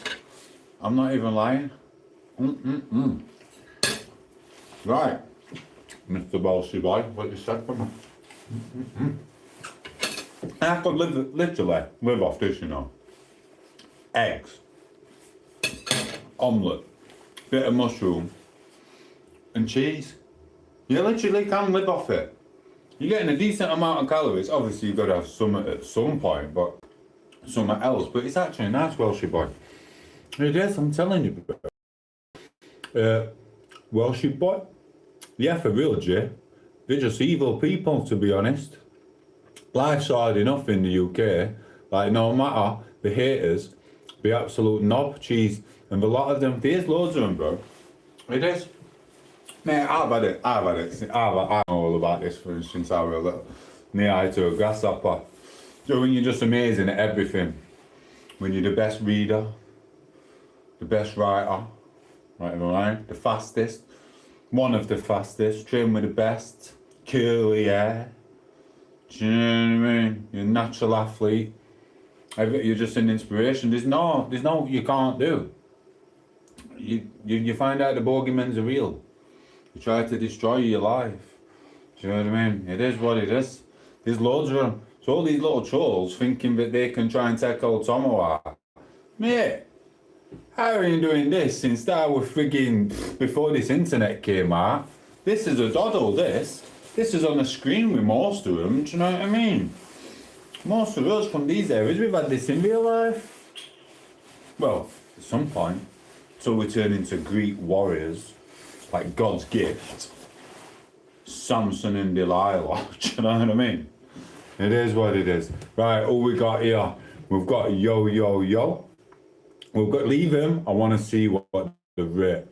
I'm not even lying. Right, Mr. Bolshy boy, what you said for me. I could literally live off this, you know. Eggs, omelette, bit of mushroom, and cheese. You literally can live off it. You're getting a decent amount of calories. Obviously, you've got to have some at some point, but something else. But it's actually a nice Welshie boy. It is, I'm telling you. Welshie boy? Yeah, for real, Jay. They're just evil people, to be honest. Life's hard enough in the UK. Like, no matter the haters, the absolute knob cheese, and a lot of them, there's loads of them, bro. It is. Mate, I've had it. I know all about this since I was a little knee-high to a grasshopper. So when you're just amazing at everything, when you're the best reader, the best writer, right, the fastest, one of the fastest, train with the best, curly hair, do you know what I mean? You're a natural athlete, you're just an inspiration. There's no you can't do. You find out the bogeymen's are real. You try to destroy your life. Do you know what I mean? It is what it is. There's loads of them. So all these little trolls thinking that they can try and take old Tomo out. Mate, how are you doing this since that was frigging before this internet came out? This is a doddle, this. This is on the screen with most of them, do you know what I mean? Most of us from these areas, we've had this in real life. Well, at some point, till we turn into Greek warriors, like God's gift, Samson and Delilah, do you know what I mean? It is what it is. Right, all we got here, we've got Yo. We've got, leave him, I want to see what the rate.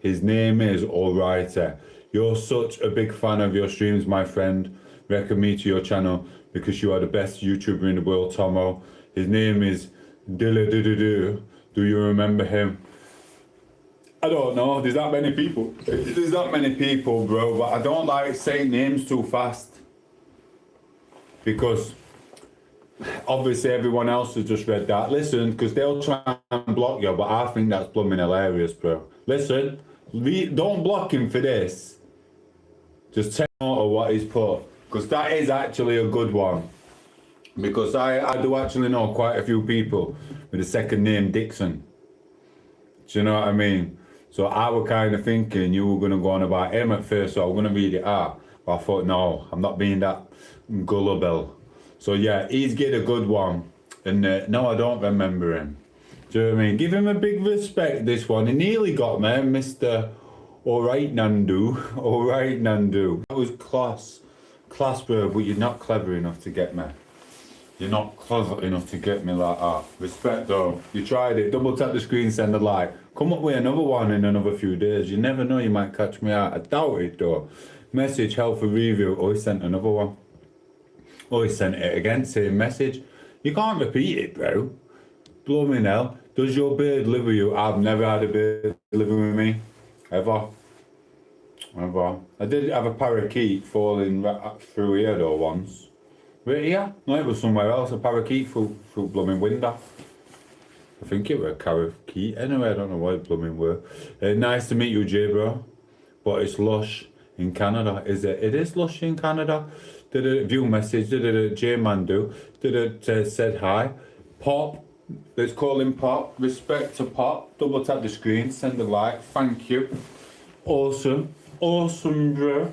His name is Alrighty. You're such a big fan of your streams, my friend. Recommend me to your channel because you are the best YouTuber in the world, Tomo. His name is Dilla. Do you remember him? I don't know, there's that many people. There's that many people, bro, but I don't like saying names too fast. Because obviously everyone else has just read that. Listen, because they'll try and block you, but I think that's blooming hilarious, bro. Listen, don't block him for this. Just take note of what he's put. Because that is actually a good one. Because I do actually know quite a few people with the second name Dixon. Do you know what I mean? So I was kind of thinking you were going to go on about him at first, so I was going to read it out. But I thought, no, I'm not being that gullible. So yeah, he's get a good one. And no, I don't remember him. Do you know what I mean? Give him a big respect, this one. He nearly got me, Mr. Alright Nandu. Alright Nandu. That was class. Class, bro, but you're not clever enough to get me. You're not clever enough to get me like that. Respect though. You tried it. Double tap the screen, send a like. Come up with another one in another few days. You never know, you might catch me out. I doubt it though. Message, help for review. Oh, he sent another one. Oh, he sent it again, same message. You can't repeat it, bro. Blooming hell. Does your bird live with you? I've never had a bird living with me. Ever. I did have a parakeet falling through here though once. Right here? No, it was somewhere else. A parakeet through blooming window. I think it were a parakeet. Anyway, I don't know what it blooming were. Nice to meet you, Jay, bro. But it's lush in Canada. Is it? It is lush in Canada. Did a view message. Did a J man do? Did it said hi. Pop. Let's call him Pop. Respect to Pop. Double tap the screen. Send a like. Thank you. Awesome. Awesome, bro.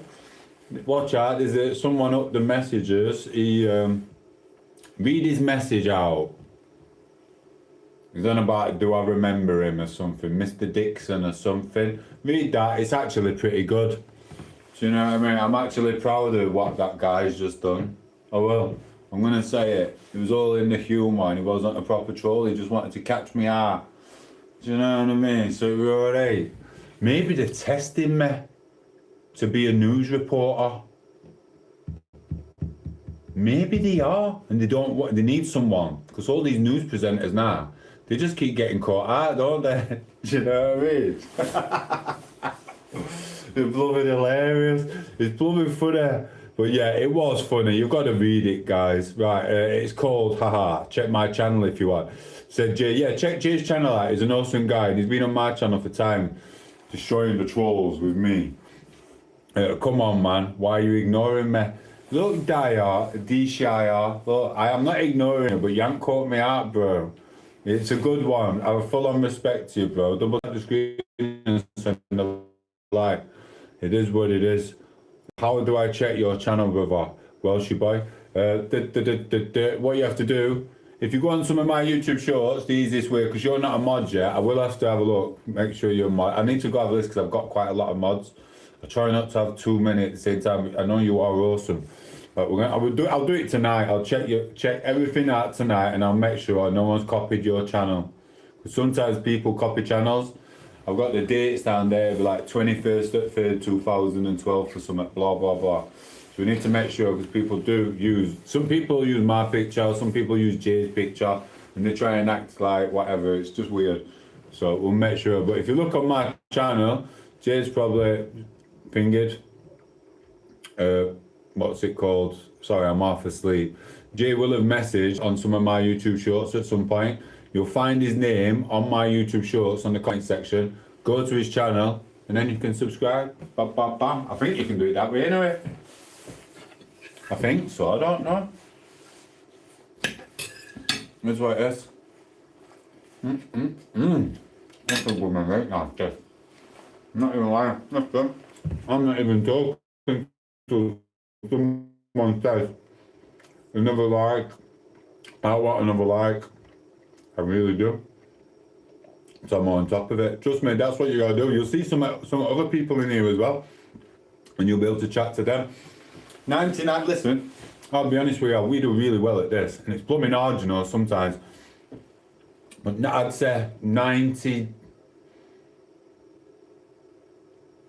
Watch out, there's someone up the messages. He read his message out. He's on about do I remember him or something, Mr. Dixon or something. Read that, it's actually pretty good. Do you know what I mean? I'm actually proud of what that guy's just done. Oh well, I'm gonna say it. It was all in the humour and he wasn't a proper troll, he just wanted to catch me out. Do you know what I mean? So it was alright. Maybe they're testing me to be a news reporter. Maybe they are, and they don't want. They need someone because all these news presenters now, they just keep getting caught out, don't they? Do you know what I mean? They're blooming hilarious. It's blooming funny. But yeah, it was funny. You've got to read it, guys. Right, it's called, haha, check my channel if you want. Said Jay, yeah, check Jay's channel out. He's an awesome guy, and he's been on my channel for time, destroying the trolls with me. Come on, man, why are you ignoring me? Look, D-Shire, look, I am not ignoring you, but you haven't caught me out, bro. It's a good one. I have full on respect to you, bro. Double tap the screen and send a like. It is what it is. How do I check your channel, brother? Welshie boy. What you have to do, if you go on some of my YouTube shorts, the easiest way, because you're not a mod yet, I will have to have a look, make sure you're a mod. I need to go have a list because I've got quite a lot of mods. I try not to have too many at the same time. I know you are awesome. But I'll do it tonight. I'll check everything out tonight, and I'll make sure no one's copied your channel. Because sometimes people copy channels. I've got the dates down there, like 21st at 3rd, 2012 for something, blah, blah, blah. So we need to make sure, because people do use, some people use my picture, some people use Jay's picture, and they try and act like whatever, it's just weird. So we'll make sure, but if you look on my channel, Jay's probably fingered, what's it called? Sorry, I'm half asleep. Jay will have messaged on some of my YouTube shorts at some point. You'll find his name on my YouTube shorts on the comment section. Go to his channel and then you can subscribe. Bam, bam, bam. I think you can do it that way anyway. I think so, I don't know. That's what it is. That's a woman right now, Jeff. I'm not even lying. That's good. I'm not even talking to someone says another like. I want another like. I really do. So I'm on top of it. Trust me, that's what you gotta do. You'll see some other people in here as well, and you'll be able to chat to them. 99, listen, I'll be honest with you, we do really well at this, and it's blooming hard, you know, sometimes. But I'd say 90,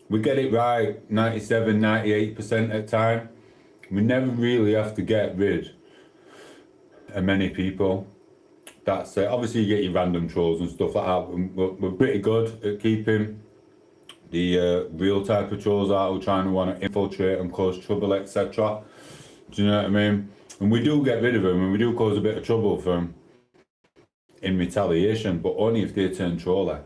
we get it right, 97, 98% at time. We never really have to get rid of many people. That's it. Obviously you get your random trolls and stuff like that. We're pretty good at keeping the real type of trolls out who trying to want to infiltrate and cause trouble, etc. Do you know what I mean? And we do get rid of them, and we do cause a bit of trouble for them in retaliation, but only if they turn troller.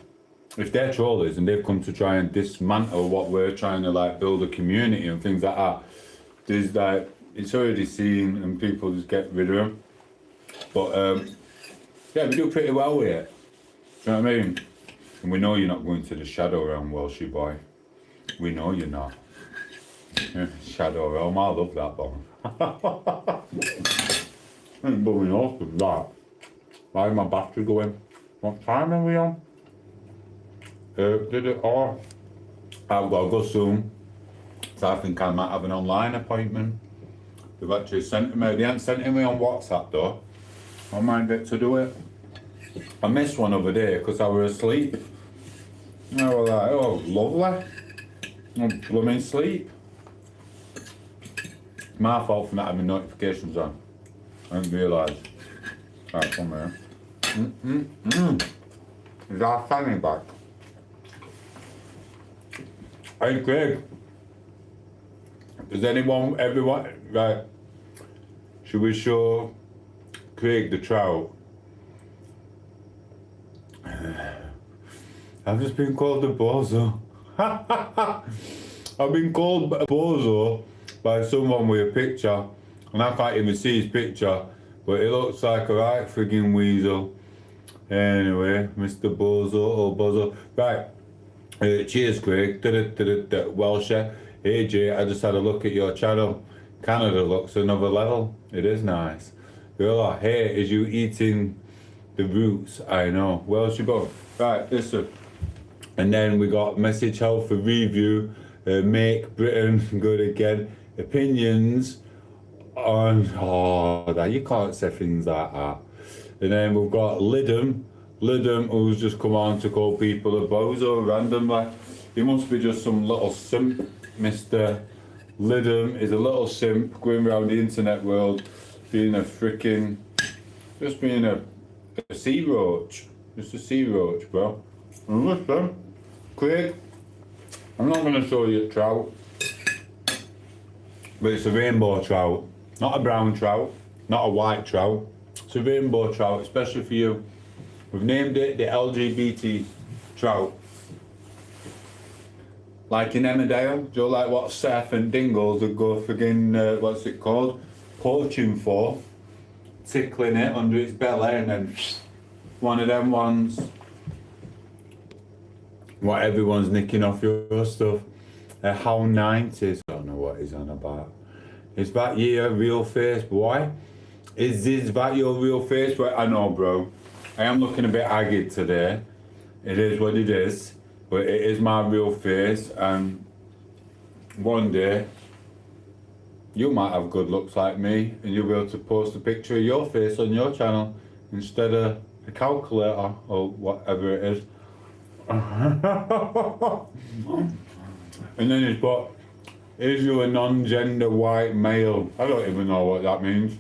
If they're trollers and they've come to try and dismantle what we're trying to like build a community and things like that, there's like, it's already seen and people just get rid of them. But yeah, we do pretty well with it. Do you know what I mean? And we know you're not going to the Shadow Realm, Welshie boy. We know you're not. Yeah, Shadow Realm, I love that one. Ain't blowing off with that. Why is my battery going? What time are we on? Did it? Oh, I've got to go soon. So I think I might have an online appointment. They've actually sent me. They haven't sent it me on WhatsApp though. I might get to do it. I missed one over there because I was asleep. I was like, oh, lovely. I'm blooming sleep. It's my fault for not having notifications on. I didn't realise. Right, come here. Is our fanny back? Hey, Craig. Does everyone, right? Should we show Craig the trout? I've just been called a bozo. I've been called a bozo by someone with a picture, and I can't even see his picture, but it looks like a right friggin' weasel. Anyway, Mr. Bozo or Bozo. Right, cheers Craig. Welshie. Hey Jay, I just had a look at your channel. Canada looks another level. It is nice. You're like, hey, is you eating the roots? I know. Welshie boy. Right, listen. And then we got message health for review, make Britain good again, opinions on, you can't say things like that. And then we've got Lidham who's just come on to call people a bozo randomly. He must be just some little simp, Mr. Lidham is a little simp going around the internet world being a freaking, just being a sea roach. Just a sea roach, bro. And listen, Craig, I'm not going to show you a trout, but it's a rainbow trout, not a brown trout, not a white trout. It's a rainbow trout, especially for you. We've named it the LGBT trout. Like in Emmerdale, do you know, like what Seth and Dingles would go friggin', what's it called? Poaching for. Tickling it under its belly and then one of them ones. What everyone's nicking off your stuff. How 90s, I don't know what he's on about. Is that your real face, boy? Is that your real face? Well, I know, bro. I am looking a bit haggard today. It is what it is. But it is my real face, and one day you might have good looks like me and you'll be able to post a picture of your face on your channel instead of a calculator or whatever it is. And then he's put, is you a non-gender white male? I don't even know what that means.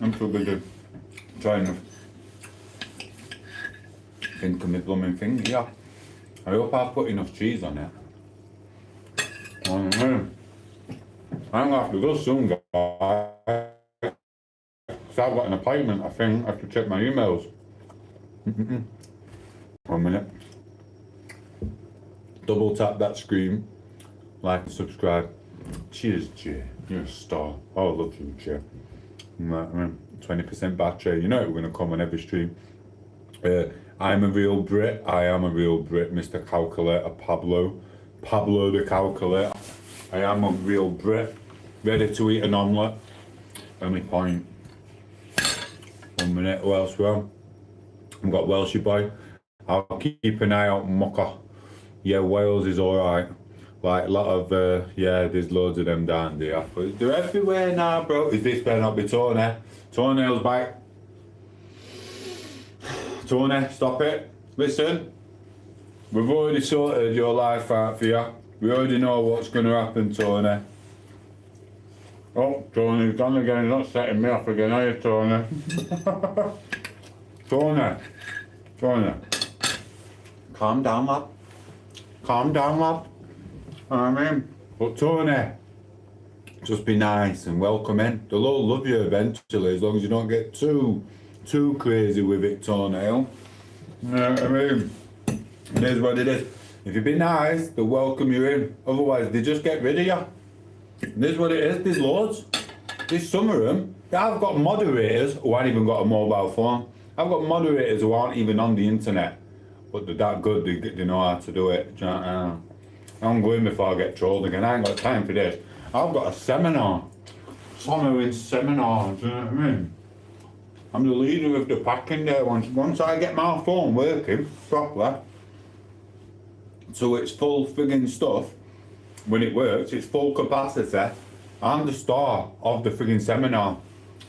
I'm too busy trying to think of my blooming thing, yeah. I hope I've put enough cheese on it. I'm gonna have to go soon, guys. Because I've got an appointment, I think. I have to check my emails. 1 minute. Double tap that screen. Like and subscribe. Cheers, Jay. You're a star. Oh, I love you, Jay. 20% battery. You know we're gonna come on every stream. I'm a real Brit. I am a real Brit, Mr. Calculator Pablo. Pablo the Calculator. I am a real Brit. Ready to eat an omelette. Only point. 1 minute. Who else, well? I've got Welshie boy. I'll keep an eye out Mucker. Yeah, Wales is alright. Like a lot of, yeah, there's loads of them down there. But they're everywhere now, bro. Is this better not be Tony? Toenails back. Tony, stop it. Listen, we've already sorted your life out for you. We already know what's going to happen, Tony. Oh, Tony's gone again. He's not setting me off again, are you, Tony? Tony. Calm down, lad. Calm down, lad. I mean, but Tony, just be nice and welcome in. They'll all love you eventually, as long as you don't get too crazy with it, Toenail. You know what I mean? It is what it is. If you be nice, they'll welcome you in. Otherwise, they just get rid of you. It is what it is. There's loads. There's some of them. I've got moderators who haven't even got a mobile phone. I've got moderators who aren't even on the internet. But they're that good, they know how to do it. Do you know what I mean? I'm going before I get trolled again. I ain't got time for this. I've got a seminar. Sonoring seminar, do you know what I mean? I'm the leader of the pack in there. Once I get my phone working properly, so it's full friggin' stuff, when it works, it's full capacity, I'm the star of the friggin' seminar.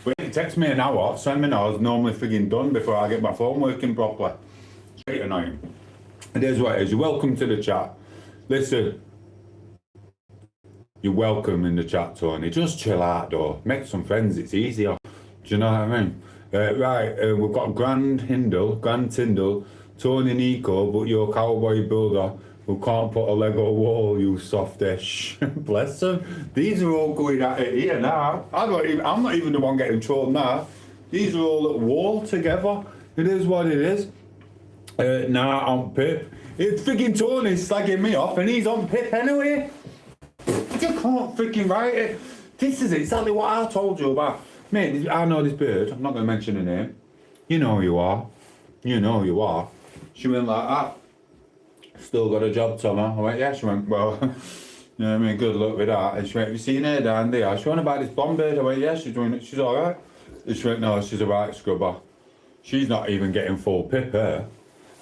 But it takes me an hour, seminar's normally friggin' done before I get my phone working properly. It's pretty annoying. It is what it is. You're welcome to the chat. Listen, you're welcome in the chat, Tony. Just chill out though. Make some friends, it's easier. Do you know what I mean? We've got Grand Tyndall, Tony Nico, but you're a cowboy builder who can't put a leg on a wall, you softish. Bless them. These are all going at it here now. I'm not even the one getting trolled now. These are all at war together. It is what it is. Nah, I'm Pip. It's freaking Tony slagging me off and he's on Pip anyway. You can't freaking write it. This is exactly what I told you about. Mate, I know this bird. I'm not going to mention her name. You know who you are. You know who you are. She went like that. Still got a job, Tom. I went, yeah. She went, well, you know what I mean? Good luck with that. And she went, have you seen her down there? She went about this bomb bird. I went, yeah, she's doing it. She's all right. And she went, no, she's a right scrubber. She's not even getting full pip, her.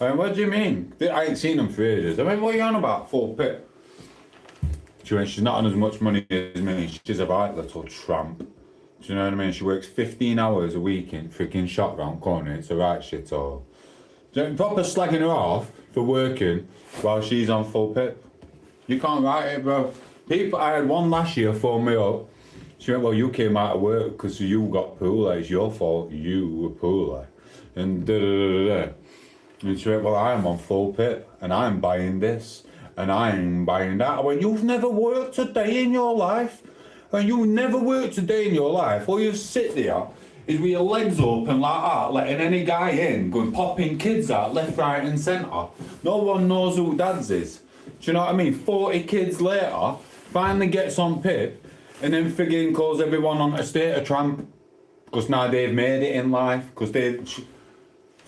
I went, what do you mean? I ain't seen them for ages. I went, what are you on about, full pip? She went, she's not on as much money as me. She's a right little tramp. Do you know what I mean? She works 15 hours a week in freaking shop round corner. It's a right shit all. Proper slagging her off for working while she's on full pip. You can't write it, bro. People, I had one last year phone me up. She went, well, you came out of work because you got poorly. It's your fault. You were poorly. And da-da-da-da-da. And she went, well, I'm on full pip and I'm buying this and I'm buying that. I went, you've never worked a day in your life? And you never worked a day in your life? All you sit there is with your legs open like that, letting any guy in, going popping kids out left, right and centre. No one knows who Dad's is. Do you know what I mean? 40 kids later, finally gets on pip and then friggin' calls everyone on a state of tramp. Because now they've made it in life. Because they...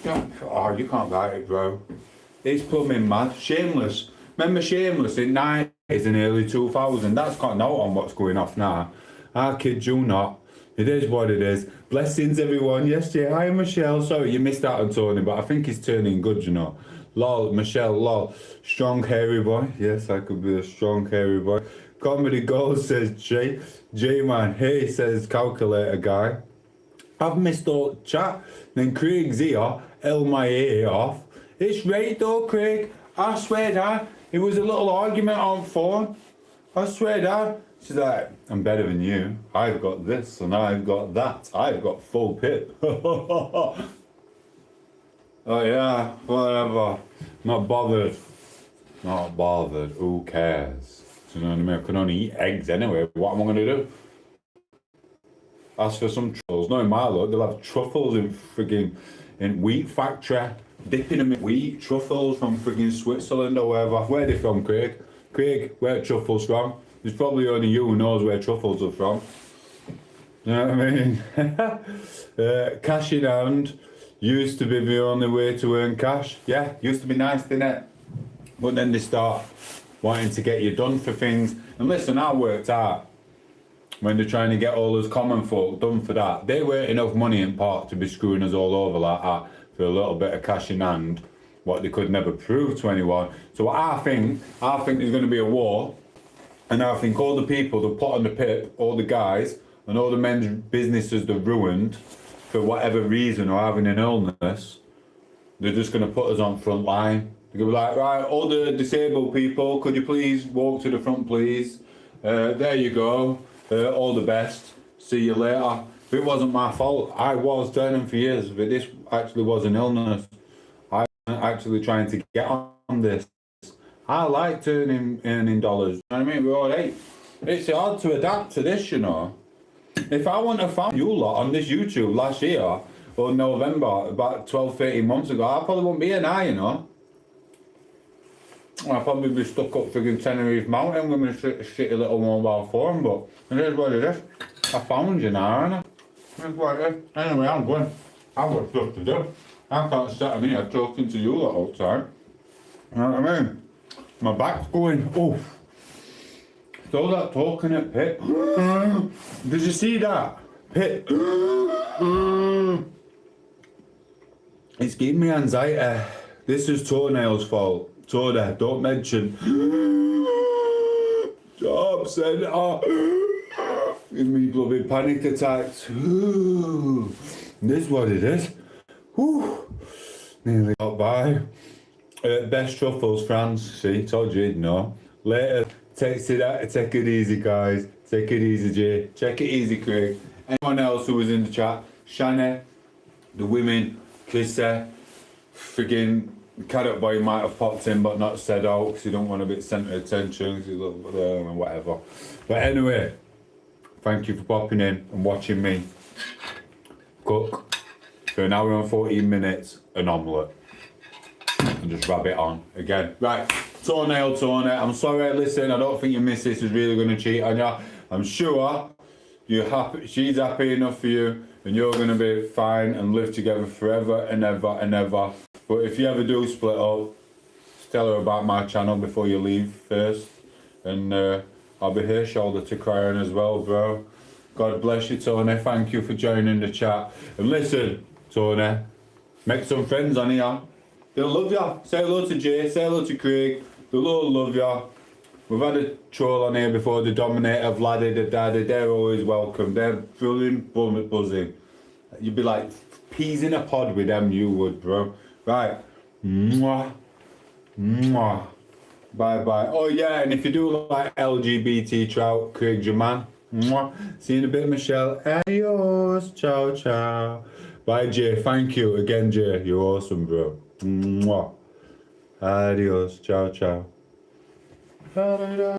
Oh, you can't write it, bro. It's plumbing mad. Shameless. Remember Shameless in 90s and early 2000? That's got no on what's going off now. I kid you not. It is what it is. Blessings, everyone. Yes, yeah. Hi, Michelle. Sorry, you missed out on Tony, but I think he's turning good, you know. Lol, Michelle, lol. Strong, hairy boy. Yes, I could be a strong, hairy boy. Comedy Gold says Jay. J-Man. Hey, says Calculator Guy. I've missed all chat. Then Craig's here, held my ear off. It's right though, Craig. I swear that. It was a little argument on phone. I swear that. She's like, I'm better than you. I've got this and I've got that. I've got full pip. Oh yeah, whatever. Not bothered. Not bothered. Who cares? Do you know what I mean? I can only eat eggs anyway. What am I going to do? Ask for some truffles. No, in my luck, they'll have truffles in friggin' in wheat factory, dipping them in wheat, truffles from friggin' Switzerland or wherever. Where are they from, Craig? Craig, where are truffles from? There's probably only you who knows where truffles are from. You know what I mean? Cash in hand used to be the only way to earn cash. Yeah, used to be nice, didn't it? But then they start wanting to get you done for things. And listen, I worked out. When they're trying to get all us common folk done for that, they weren't enough money in part to be screwing us all over like that for a little bit of cash in hand, what they could never prove to anyone. So I think there's going to be a war, and I think all the people that put on the pip, all the guys, and all the men's businesses that ruined for whatever reason or having an illness, they're just going to put us on front line. They're going to be like, right, all the disabled people, could you please walk to the front, please? There you go. All the best. See you later. It wasn't my fault. I was turning for years, but this actually was an illness. I wasn't actually trying to get on this. I like earning dollars. You know what I mean? We're all right. It's hard to adapt to this, you know. If I wouldn't have found you lot on this YouTube last year, or November, about 12, 13 months ago, I probably wouldn't be here now, you know. I'll probably be stuck up friggin' Tenerife Mountain with my shitty little mobile phone, but it is what it is. I found you now, ain't I? It's what it is. Anyway, I'm going. I've got stuff to do. I can't sit in here talking to you all the time. You know what I mean? My back's going, oh. All that talking at Pip. Did you see that? Pip. It's giving me anxiety. This is Toenail's fault. Tony, don't mention. Job centre. Give me bloody panic attacks. This is what it is. Whew. Nearly got by. Best truffles, France. See, told you, no. Later. Take it easy, guys. Take it easy, Jay. Take it easy, Craig. Anyone else who was in the chat? Shanna, the women, Kissa, friggin' Carrot Boy might have popped in but not said out because he don't want to be centre of attention, because he's a little whatever. But anyway, thank you for popping in and watching me cook for an hour and 14 minutes an omelette. And just rub it on again. Right, Toenail, I'm sorry, listen, I don't think your missus is really going to cheat on you. I'm sure you're happy, she's happy enough for you, and you're going to be fine and live together forever and ever and ever. But if you ever do split up, just tell her about my channel before you leave first. And I'll be here shoulder to cry on as well, bro. God bless you, Tony. Thank you for joining the chat. And listen, Tony, make some friends on here. They'll love you. Say hello to Jay, say hello to Craig. They'll all love you. We've had a troll on here before, the Dominator, Vladdy, the Daddy. They're always welcome. They're brilliant, buzzing. You'd be like peas in a pod with them, you would, bro. Right. Mwah. Mwah. Bye bye. Oh yeah, and if you do like LGBT trout, Craig's your man. Mwah. See you in a bit, Michelle. Adios. Ciao, ciao. Bye, Jay. Thank you again, Jay. You're awesome, bro. Mwah. Adios. Ciao, ciao.